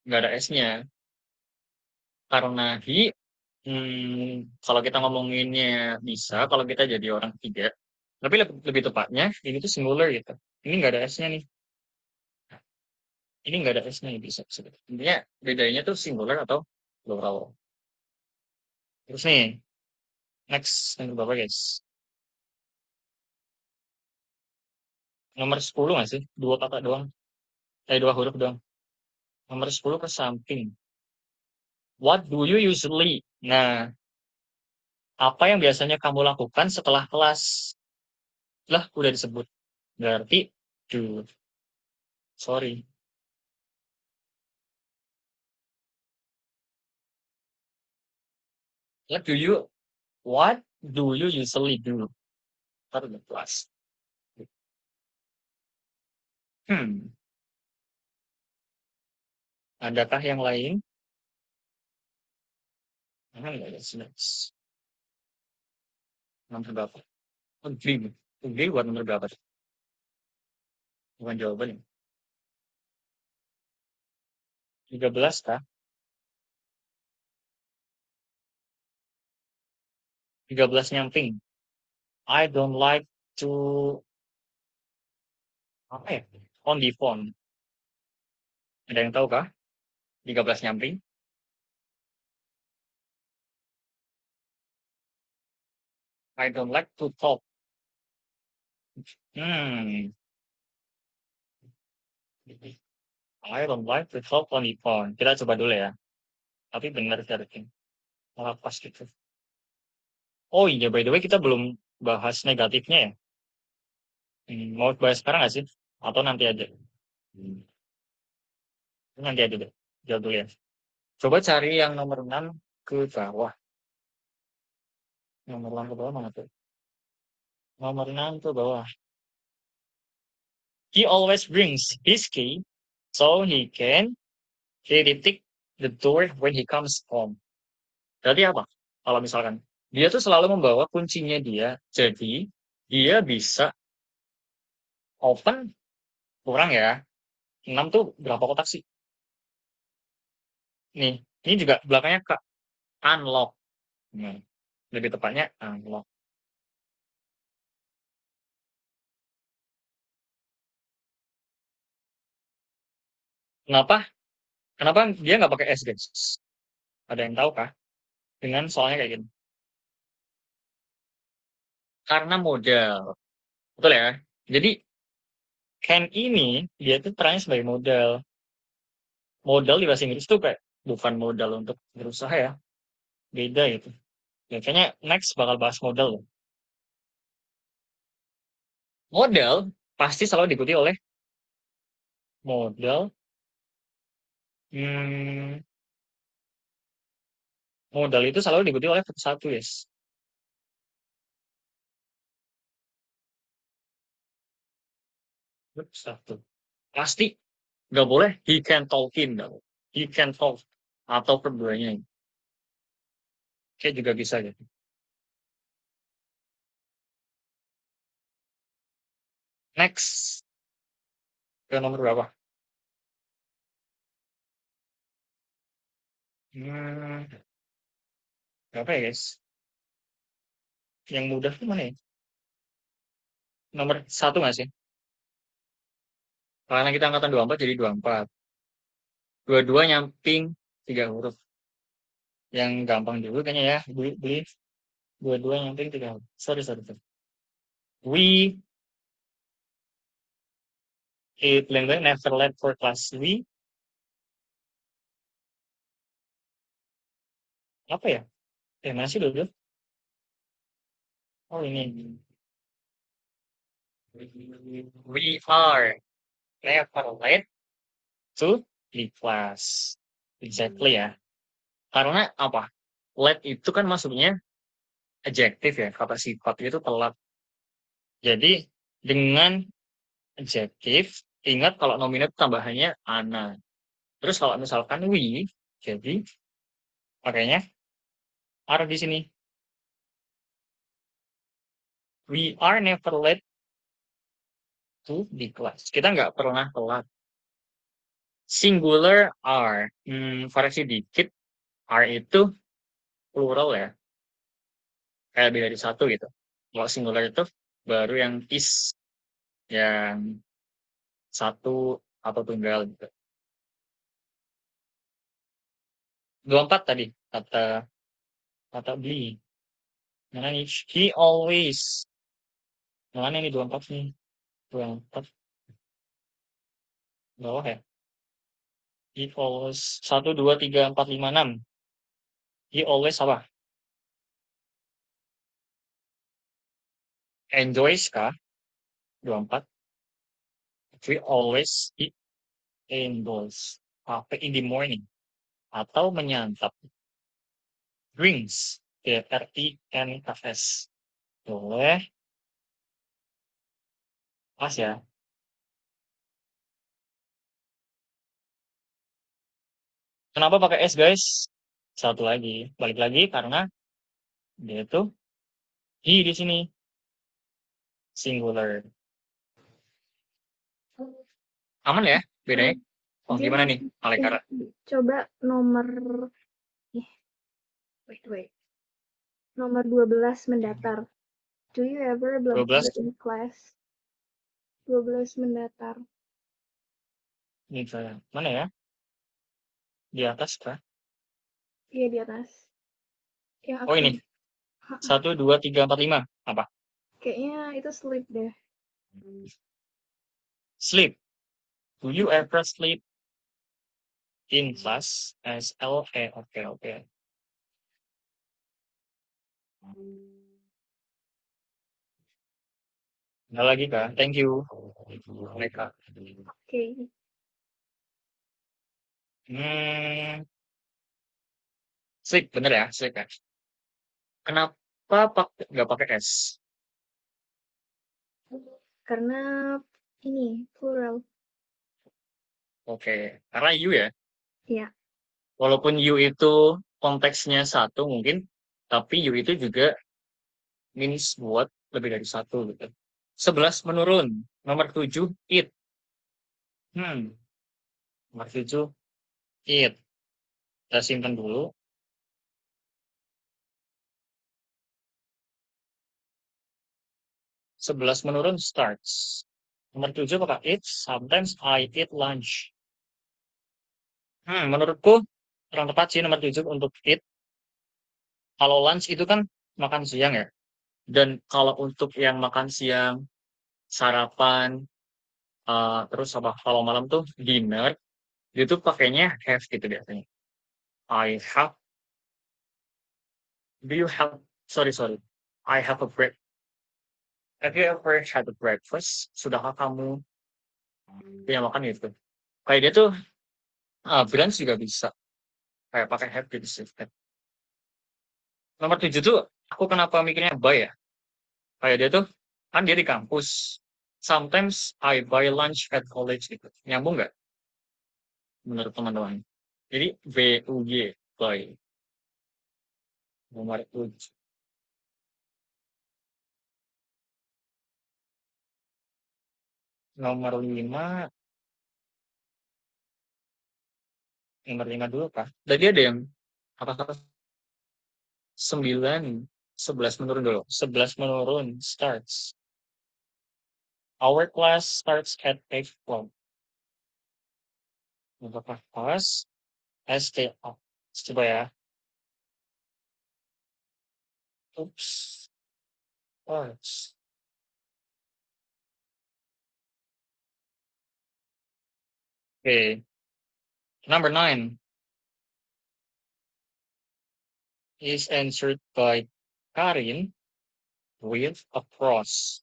Nggak ada S-nya. Karena kalau kita ngomonginnya bisa, kalau kita jadi orang tiga. Tapi lebih tepatnya, ini tuh singular gitu. Ini nggak ada S-nya nih. Ini nggak ada S-nya bisa. Intinya bedanya tuh singular atau plural. Terus nih, next nomor berapa guys? Nomor 10 nggak sih? 2 kata doang. 2 huruf doang. Nomor 10 ke samping. What do you usually Nah, apa yang biasanya kamu lakukan setelah kelas? Lah, udah disebut. Berarti do. Sorry. What do you usually do after the class? Hmm, adakah yang lain? Enggak ada snacks. Nomor berapa? Agree. Agree buat nomor berapa? Bukan jawabannya. 13 kah? 13 nyamping. I don't like to apa ya? On the phone. Ada yang tahu kah? 13 nyamping. I don't like to talk. Hmm. I don't like to talk on the phone. Kita coba dulu ya. Tapi benar tadi. Malah pas gitu. Oh iya, by the way kita belum bahas negatifnya ya. Mau bahas sekarang nggak sih? Atau nanti aja? Nanti aja deh. Jawab dulu ya. Coba cari yang nomor 6 ke bawah. Nomor 6 ke bawah mana tuh? Nomor 6 ke bawah. He always brings his key so he can detect the door when he comes home. Berarti apa? Kalau misalkan dia tuh selalu membawa kuncinya dia, jadi dia bisa open kurang ya. 6 tuh berapa kotak sih? Nih, ini juga belakangnya ke unlock. Nah, lebih tepatnya unlock. Kenapa? Kenapa dia nggak pakai S, guys? Ada yang tahu kah? Dengan soalnya kayak gini. Karena modal. Betul ya? Jadi, can ini, dia tuh perannya sebagai modal. Modal di bahasa Inggris tuh kayak bukan modal untuk berusaha ya. Beda gitu. Ya, kayaknya next bakal bahas modal loh. Modal pasti selalu diikuti oleh modal. Hmm, modal itu selalu diikuti oleh satu, yes. Satu. Pasti nggak boleh he can talkin, nggak boleh. He can talk atau keduanya. Kayak juga bisa gitu. Next ke nomor berapa? Hmm, berapa ya guys? Yang mudah tuh mana ya? Nomor satu nggak sih? Karena kita angkatan 24 jadi 24. Dua-dua nyamping 3 huruf. Yang gampang dulu kayaknya ya. Beli dua-dua nyamping 3 huruf. Sorry, sorry, sorry. We eat length never late for class. We apa ya? Mana sih dulu? Oh ini. We are never late to the class. Exactly ya. Karena apa? Late itu kan maksudnya adjektif ya. Kata sifat itu telat. Jadi dengan adjektif, ingat kalau nominatif tambahannya ana. Terus kalau misalkan we, jadi pakainya are di sini. We are never late to the class. Kita nggak pernah telat. Singular are. Variasi dikit. Are itu plural ya. Kayak lebih dari satu gitu. Kalau singular itu baru yang is. Yang satu atau tunggal gitu. 24 tadi. Kata beli. Mana nih? He always. Mana nih 24 nih? 24 bawah ya. He always 1, 2, 3, 4, 5, 6. He always apa? Enjoys kah? 24. We always eat indoors. Apa in the morning. Atau menyantap. Drinks. DRINKS. Boleh. Pas ya. Kenapa pakai S guys? Satu lagi. Balik lagi karena dia itu he di sini. Singular. Aman ya bedanya? Oh
Dia
gimana nih Alekara?
coba nomor wait. Nomor 12 mendatar. Do you ever belum
12.
in class? 12 mendatar.
Ini saya. Mana ya? Di atas kah?
Iya di atas. Yang
Oh ini. 1, 2, 3, 4, 5. Apa?
Kayaknya itu sleep deh.
Sleep. Do you ever sleep in class? SLE. Oke. Ada lagi kah? Thank you. Mereka.
Oke.
Sleep. Bener ya? Sleep ya? Kenapa nggak pakai S?
Karena ini plural.
Oke. Karena you ya?
Iya.
Walaupun you itu konteksnya satu mungkin, tapi you itu juga means buat lebih dari satu gitu. 11 menurun. Nomor 7, it. Nomor 7, it. Kita simpan dulu. 11 menurun, starts. Nomor 7 apakah it? Sometimes I eat lunch. Menurutku kurang tepat sih nomor 7 untuk eat. Kalau lunch itu kan makan siang ya. Dan kalau untuk yang makan siang, sarapan, terus apa kalau malam tuh dinner, itu pakainya have gitu biasanya. I have, do you have, sorry, I have a break. Have you ever had a breakfast? Sudahkah kamu punya makan gitu? Kayak dia tuh, brunch juga bisa. Kayak pakai have gitu sih. Nomor 7 tuh, aku kenapa mikirnya buy ya? Kayak dia tuh, kan dia di kampus. Sometimes I buy lunch at college gitu. Nyambung nggak? Menurut teman-teman. Jadi, BUY, buy. Nomor 7. Nomor 5. Nomor 5 dulu kah? Tadi ada yang, apa 9, 11 menurun dulu. 11 menurun, starts. Our class starts at 8:00. Apakah pas? STO. Coba ya. Oops. Pas. Okay. Number 9 is answered by Karin with a cross.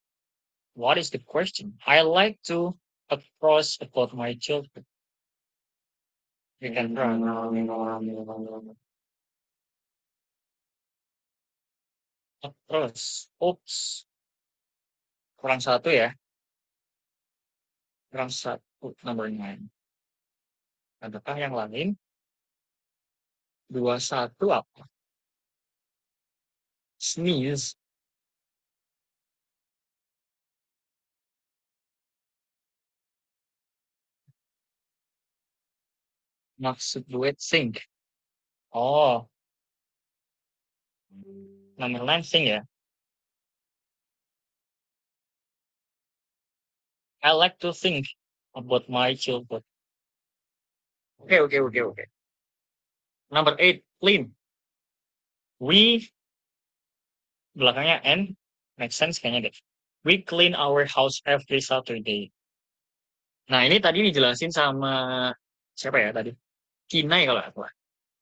What is the question? I like to across about my children. You can try. Across. Oops. Kurang satu ya. Kurang satu. Number 9. Adakah yang lain? 21 apa? Sneeze. Maksud duet sing. Oh. Number 9 sing ya. I like to think about my children. Okay. Number 8, clean. We, belakangnya N, make sense kayaknya deh. We clean our house every Saturday. Nah, ini tadi dijelasin sama siapa ya tadi? Kinai kalau nggak salah.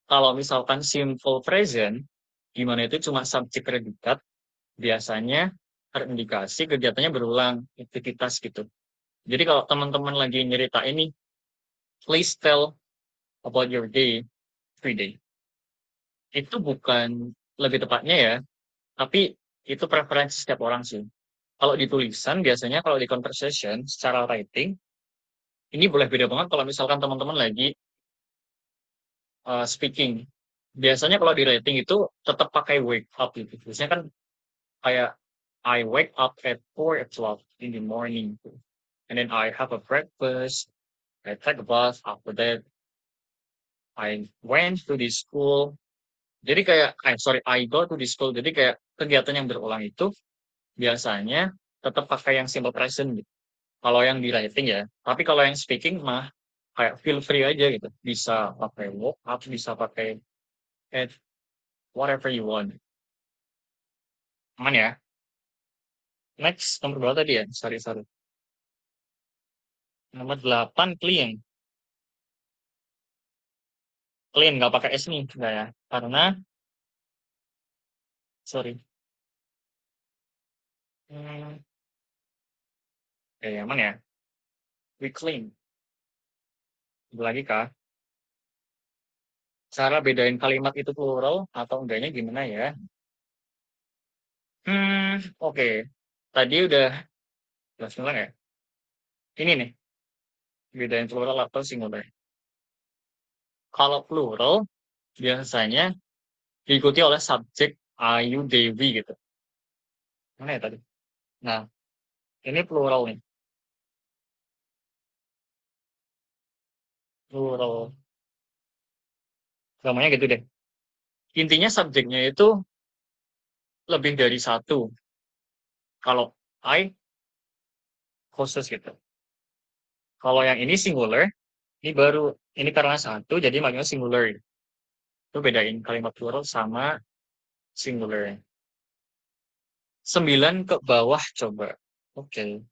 Kalau misalkan simple present, gimana itu cuma subjek predikat, biasanya terindikasi kegiatannya berulang, aktivitas gitu. Jadi kalau teman-teman lagi nyerita ini, please tell about your day, every day. Itu bukan lebih tepatnya ya, tapi itu preferensi setiap orang sih. Kalau di tulisan, biasanya kalau di conversation, secara writing, ini boleh beda banget kalau misalkan teman-teman lagi speaking. Biasanya kalau di writing itu tetap pakai wake up gitu. Biasanya kan kayak I wake up at 4 o'clock in the morning. And then I have a breakfast. I take a bath. After that, I went to the school. Jadi kayak, I go to the school. Jadi kayak kegiatan yang berulang itu biasanya tetap pakai yang simple present gitu. Kalau yang di writing ya. Tapi kalau yang speaking mah kayak feel free aja gitu. Bisa pakai woke up, bisa pakai at whatever you want. Aman ya? Next, nomor berapa tadi ya? Sorry. Nomor 8, clean. Clean, nggak pakai S nih. Nggak ya? Karena, sorry. Hmm, aman ya? We clean. Ada lagi kah? Cara bedain kalimat itu plural atau enggaknya gimana ya? Oke. Tadi udah jelas ulang ya? Ini nih, bedain plural atau singular. Kalau plural, biasanya diikuti oleh subjek Ayu, Dewi gitu. Mana ya tadi? Nah, ini plural nih. Plural. Gamanya gitu deh. Intinya subjeknya itu lebih dari satu. Kalau I, khusus gitu. Kalau yang ini singular, ini baru, ini karena satu, jadi makanya singular. Itu bedain kalimat plural sama singular. 9 ke bawah coba. Oke,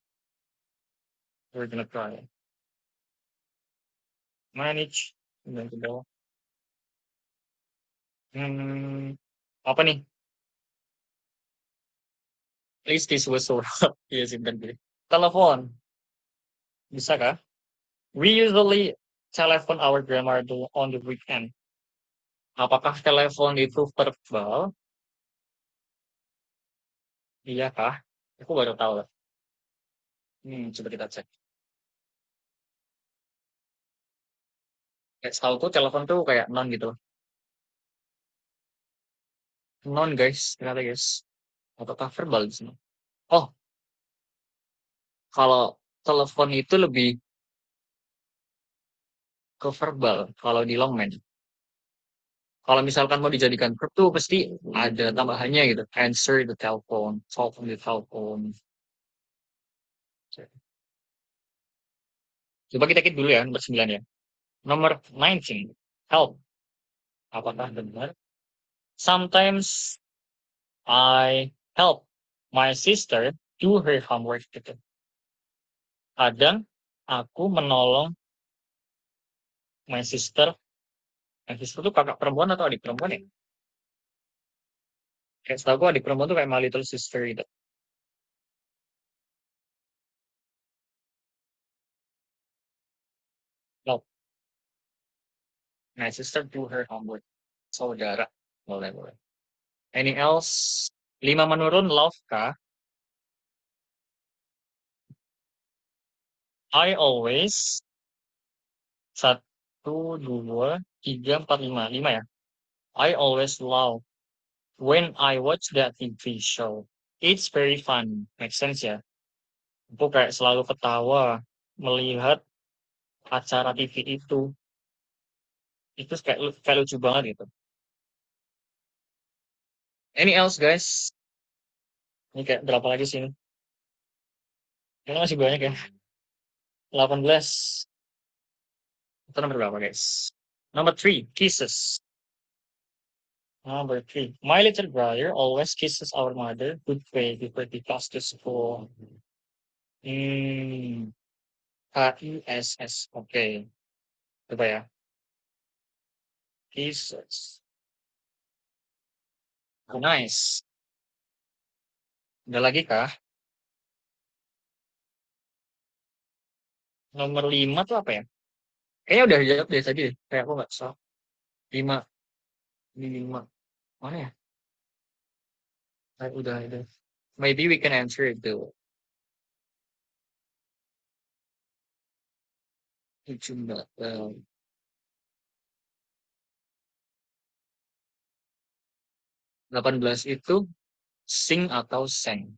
we're gonna try. Manage 9 ke bawah. Apa nih? Please this was so rough. Iya sih bener. Telepon, bisa kah? We usually telephone our grandmother on the weekend. Apakah telepon itu verbal? Iya kah? Aku baru tahu lah. Coba kita cek. Kayak setahu telepon tuh kayak non gitu. Non guys, ternyata guys. Apakah verbal di sini? Oh, kalau telepon itu lebih ke verbal kalau di Longman. Kalau misalkan mau dijadikan verb tuh pasti ada tambahannya gitu. Answer the telephone, talk on the telephone. Coba kita ketik dulu ya, nomor 9 ya. Nomor 19, help. Apakah benar? Sometimes I help my sister do her homework gitu. Kadang aku menolong my sister. My sister tuh kakak perempuan atau adik perempuan ya? Kayak setahu aku adik perempuan tuh kayak my little sister gitu. Help my sister do her homework. Saudara. Boleh. Any else? 5 menurun, love kah? I always 1, 2, 3, 4, 5. 5 ya? I always love when I watch that TV show. It's very fun. Make sense ya? Aku kayak selalu ketawa melihat acara TV itu. Itu kayak lucu banget gitu. Any else guys? Ini kayak berapa lagi sih ini? Ini masih banyak ya. 18. Itu nomor berapa guys? Number 3, kisses. Number 3, my little brother always kisses our mother. Good way before he goes to school. KISS. Oke. Coba ya. pieces. Nice. Ada lagi kah? Nomor 5 tuh apa ya? Kayaknya udah dijawab dari tadi deh. Kayak aku nggak salah. 5. 5. Mana ya? Udah. Maybe we can answer it though. 18 itu sing atau sang.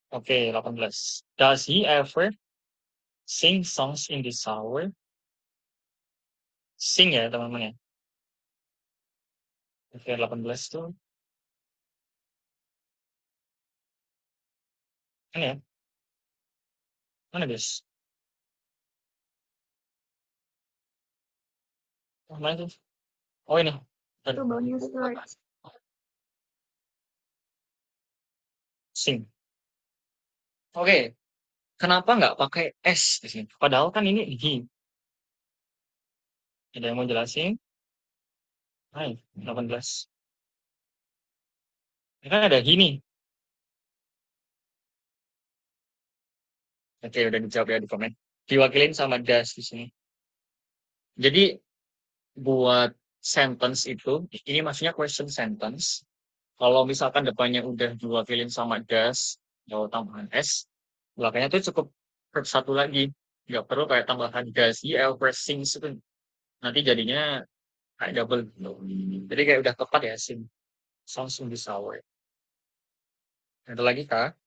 Oke, 18. Does he ever sing songs in the shower? Sing ya teman-teman ya. Oke, 18 tuh. Mana ya? Mana guys? Mana tuh? Oh ini.
Itu baunya start.
Sing. Oke. Kenapa nggak pakai S di sini? Padahal kan ini he. Ada yang mau jelasin? Hai, 18. Ini kan ada he nih. Oke, udah dijawab ya di komen. Diwakilin sama does di sini. Jadi buat sentence itu, ini maksudnya question sentence. Kalau misalkan depannya udah diwakilin sama does, atau tambahan S, belakangnya tuh cukup verb satu lagi. Nggak perlu kayak tambahan does he ever sings itu. Nanti jadinya kayak double gitu. Jadi kayak udah tepat ya, sing. Songs in the shower. Ada lagi kak?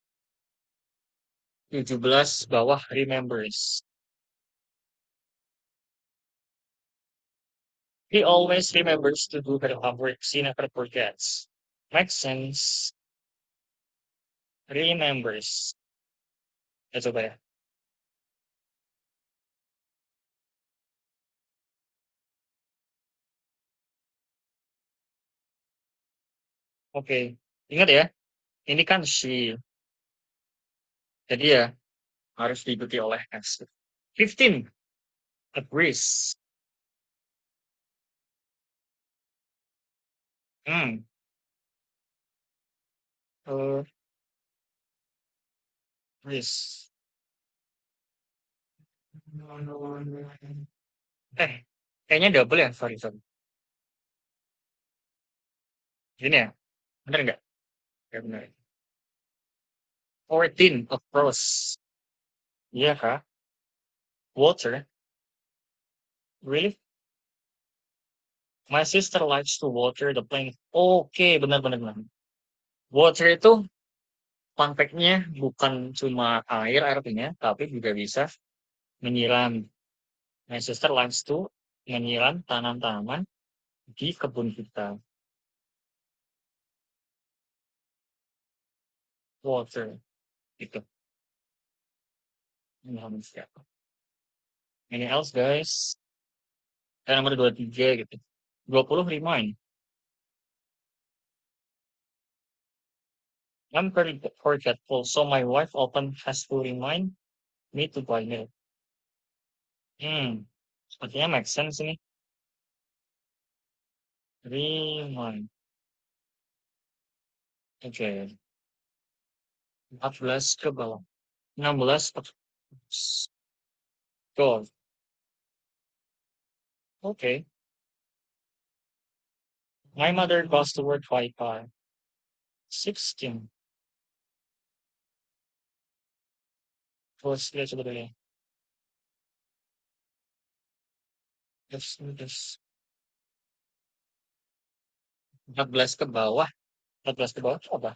17 bawah remembers. He always remembers to do her homework. She never forgets. Makes sense. Remembers. Ya coba ya. Oke. Ingat ya, ini kan she. Jadi ya, harus diikuti oleh S. 15. Agrees. Hmm. Agrees. Kayaknya double ya. Sorry. Gini ya. Bener nggak? Ya bener. 14. Across. Iya kak? Water. Really? My sister likes to water the plant. Oke, benar-benar. Water itu fun fact-nya bukan cuma air punya, tapi juga bisa menyiram. My sister likes to menyiram tanam-tanaman di kebun kita. Water. Gitu. Ini harus siapa? Any else guys? Nomor 23 gitu. 20 remind. I'm very forgetful, so my wife often has to remind me to buy milk. Sepertinya make sense ini. Remind. Oke. 14 ke bawah. 16 go. Okay. My mother goes to work by car. 16. Terus lihat coba dulu ya. Terus. 14 ke bawah. 14 ke bawah itu apa?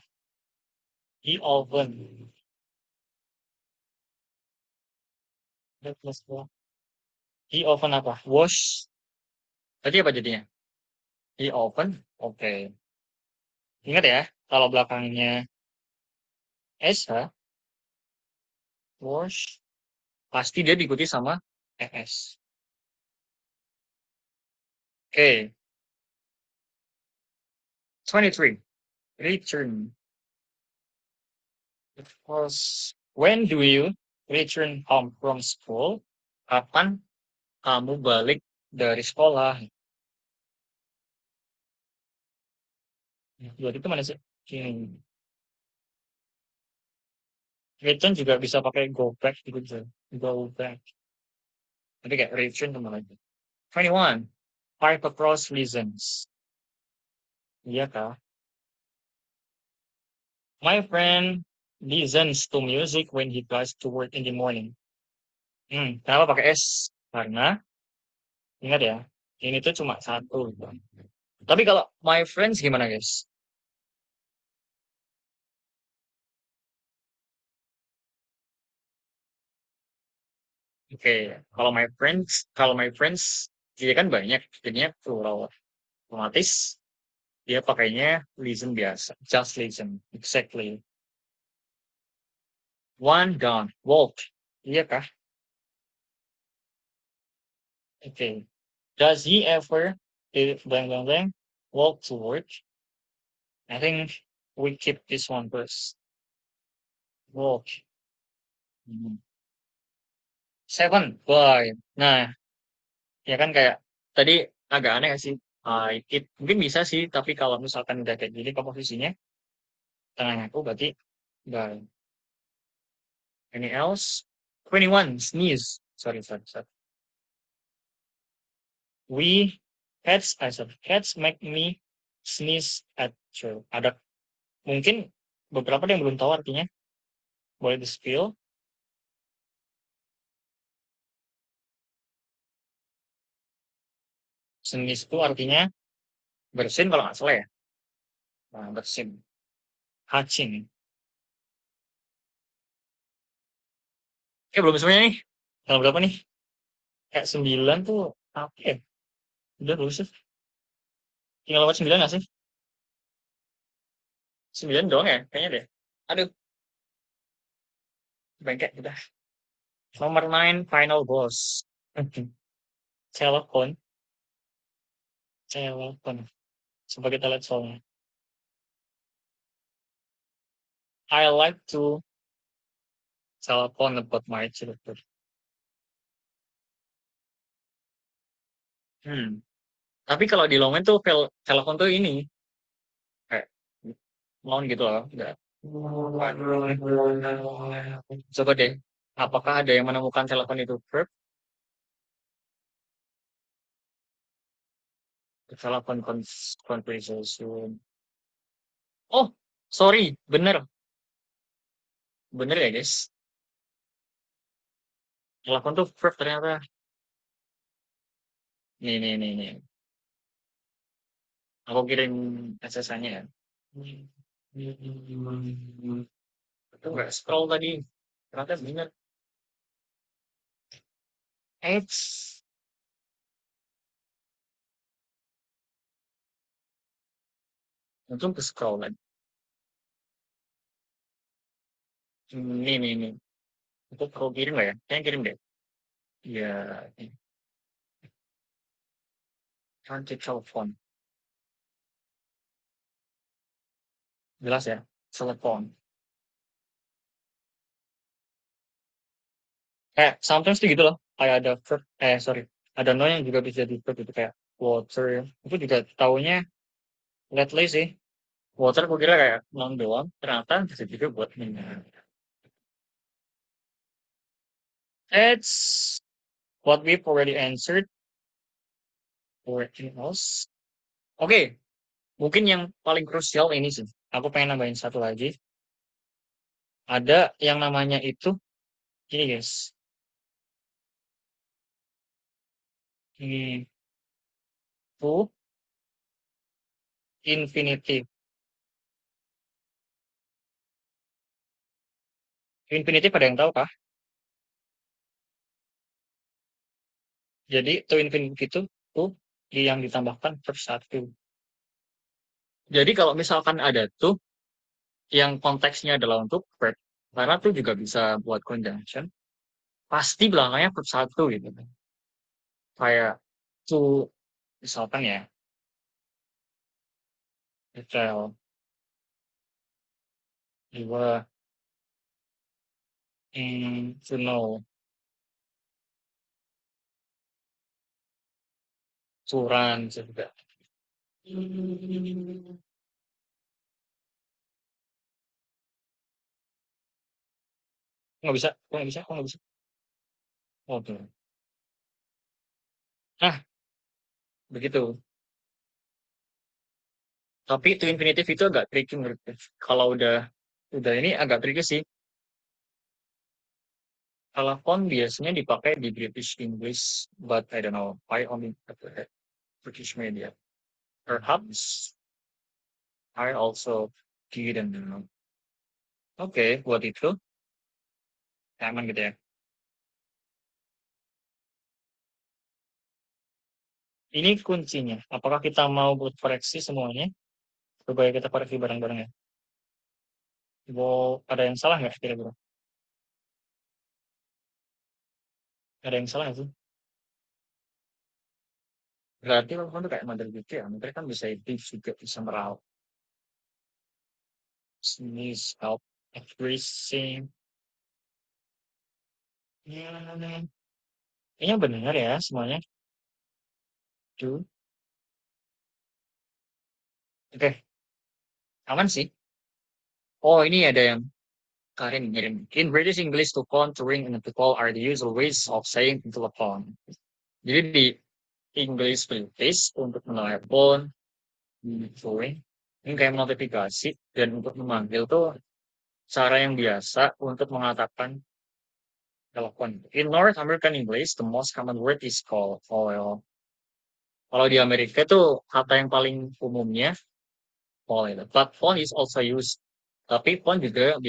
He oven. 14 ke bawah. He oven apa? Wash. Tadi apa jadinya? He oven. Oke. Ingat ya, kalau belakangnya SH, wash, pasti dia diikuti sama ES. Oke. 23. Return. Because when do you return home from school? Kapan kamu balik dari sekolah? Buat itu mana sih? Ini. Return juga bisa pakai go back gitu bisa. Go back. Tapi kayak return kemana lagi? 21. Five across reasons. Iya kah? My friend listens to music when he drives to work in the morning. Kenapa pakai S? Karena, ingat ya, ini tuh cuma satu. Gitu. Tapi kalau my friends gimana guys? Oke, kalau my friends, dia kan banyak, jadinya plural. Otomatis dia pakainya listen biasa, just listen, exactly. One gone, walk. Iya kah? Oke. Does he ever blank blank blank walk to work? I think we keep this one first. Walk. Hmm. Seven, boy. Nah, ya kan kayak tadi agak aneh gak sih? Mungkin bisa sih, tapi kalau misalkan udah kayak gini komposisinya, tengahnya aku berarti by. Any else? 21, sneeze. Sorry. We, cats make me sneeze at you. Ada mungkin beberapa yang belum tahu artinya. Boleh di-spill. Sneeze itu artinya bersin kalau nggak salah ya. Nah, bersin. Hacing. Belum semuanya nih. Tanggal berapa nih? Kayak 9 tuh apa ya? Udah lulus ya? Tinggal lewat 9 nggak sih? 9 doang ya? Kayaknya deh. Aduh, bengkek udah. Nomor 9, final boss. Telepon. Telepon. Coba kita lihat soalnya. I like to telepon about my childhood. Tapi kalau di Longmen tuh telepon tuh ini kayak non gitu loh. Enggak. Coba deh. Apakah ada yang menemukan telepon itu verb? Telepon conversation. Oh, sorry, bener, bener ya guys. Telepon tuh verb ternyata. Nih. Aku kirim SSH-nya ya. Itu nggak scroll tadi. Ternyata bener. Eits. Untung ke scroll lagi. Nih. Itu aku kirim nggak ya? Kayaknya kirim deh. Ya, nanti telepon. Jelas ya? Telepon. Sometimes tuh gitu loh. Kayak ada verb, sorry. Ada no yang juga bisa di verb itu kayak water. Itu juga taunya lately sih. Water gue kira kayak noun doang. Ternyata bisa juga buat minum. It's what we've already answered. Or anything else. Oke, mungkin yang paling krusial ini sih. Aku pengen nambahin satu lagi. Ada yang namanya itu, gini guys. Ini to infinitive. Infinitive ada yang tahu kah? Jadi to infinitive itu to yang ditambahkan verb satu. Jadi kalau misalkan ada tuh yang konteksnya adalah untuk verb, karena tuh juga bisa buat conjunction, pasti belakangnya verb satu gitu. Kayak to misalkan ya, detail, dua, to know, to run juga. Nggak bisa, kok nggak bisa, kok nggak bisa. Oke. Nah, begitu. Tapi to infinitive itu agak tricky menurutku. Kalau udah ini agak tricky sih. Kalau font biasanya dipakai di British English, but I don't know. I only have the British media. Perhaps I also didn't know. Oke, buat itu aman gitu ya. Ini kuncinya. Apakah kita mau buat koreksi semuanya? Supaya kita koreksi bareng-bareng ya. Mau ada yang salah nggak kira-kira? Ada yang salah nggak sih? Berarti kalau itu kayak model gitu ya. Mereka kan bisa itu juga bisa merawat. Sneeze, help, everything. Ya, kayaknya benar ya semuanya. Tuh. Oke, aman sih. Oh, ini ada yang Karin ngirim. In British English, to phone, to ring, and to call are the usual ways of saying to telepon. Jadi di English British untuk menelepon, to ring, ini kayak notifikasi, dan untuk memanggil tuh cara yang biasa untuk mengatakan telepon. In North American English, the most common word is call. Kalau di Amerika tuh kata yang paling umumnya phone itu. But phone is also used. Tapi phone juga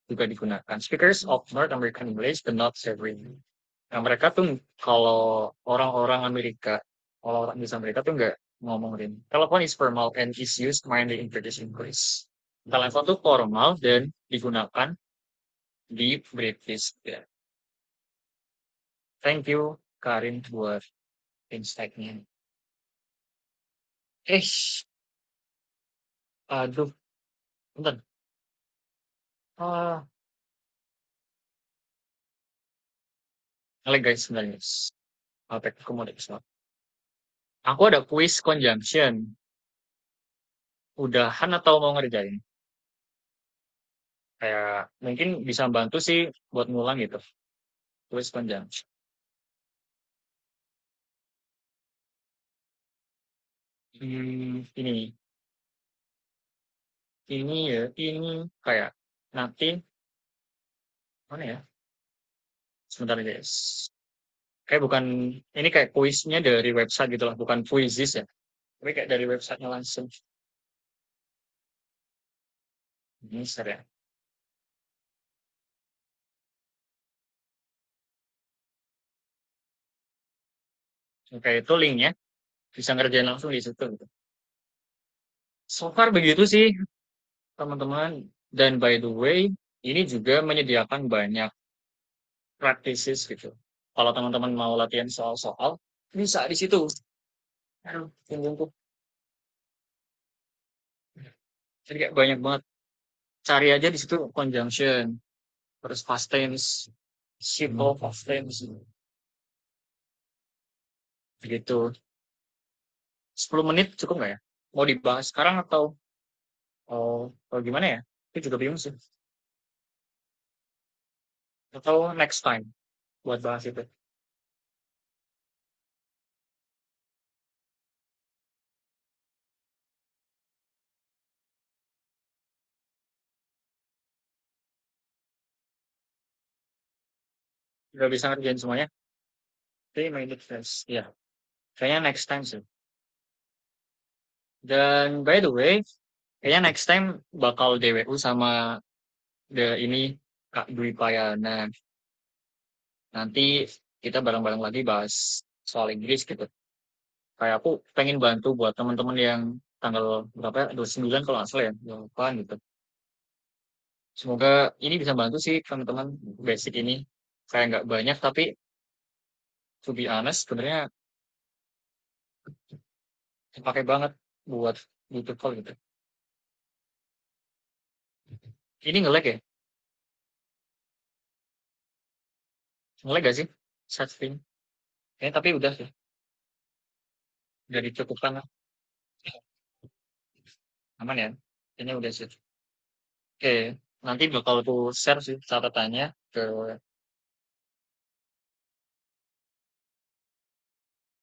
digunakan. Speakers of North American English but not every. Nah, mereka tuh kalau orang-orang Amerika, kalau orang di Amerika tuh nggak ngomongin. Telepon is formal and is used mainly in British English. Telepon tuh formal dan digunakan di British. Ya. Thank you, Karin, buat insight-nya. Eh, aduh, bentar. Ah, guys, sebenarnya. Apa aku mau dikasih. Aku ada quiz conjunction. Udahan atau mau ngerjain? Kayak mungkin bisa bantu sih buat ngulang gitu. Quiz conjunction. Ini. Ini ya. Ini kayak nanti. Mana ya? Sebentar guys. Kayak bukan. Ini kayak kuisnya dari website gitu lah. Bukan Quizzes ya. Tapi kayak dari websitenya langsung. Ini ser ya. Oke, itu linknya. Bisa ngerjain langsung di situ gitu. So far begitu sih teman-teman. Dan by the way, ini juga menyediakan banyak practices gitu. Kalau teman-teman mau latihan soal-soal, bisa di situ. Aduh, punggungku. Jadi kayak banyak banget. Cari aja di situ conjunction, terus past tense, simple past tense, gitu. 10 menit cukup nggak ya? Mau dibahas sekarang atau gimana ya? Itu juga bingung sih. Atau next time buat bahas itu. Udah bisa ngerjain semuanya? Tapi main test. Ya, kayaknya next time sih. Dan by the way, kayaknya next time bakal DWU sama ini Kak Dwi Payana. Nanti kita bareng-bareng lagi bahas soal Inggris gitu. Kayak aku pengen bantu buat teman-teman yang tanggal berapa ya, 29 kalau nggak salah ya, depan gitu. Semoga ini bisa bantu sih teman-teman basic ini. Saya nggak banyak tapi to be honest sebenarnya dipakai banget buat YouTube call gitu. Ini nge-lag ya? Nge-lag gak sih? Chat stream. Tapi udah sih. Udah dicukupkan lah. Aman ya? Kayaknya udah sih. Oke. nanti bakal aku share sih catatannya ke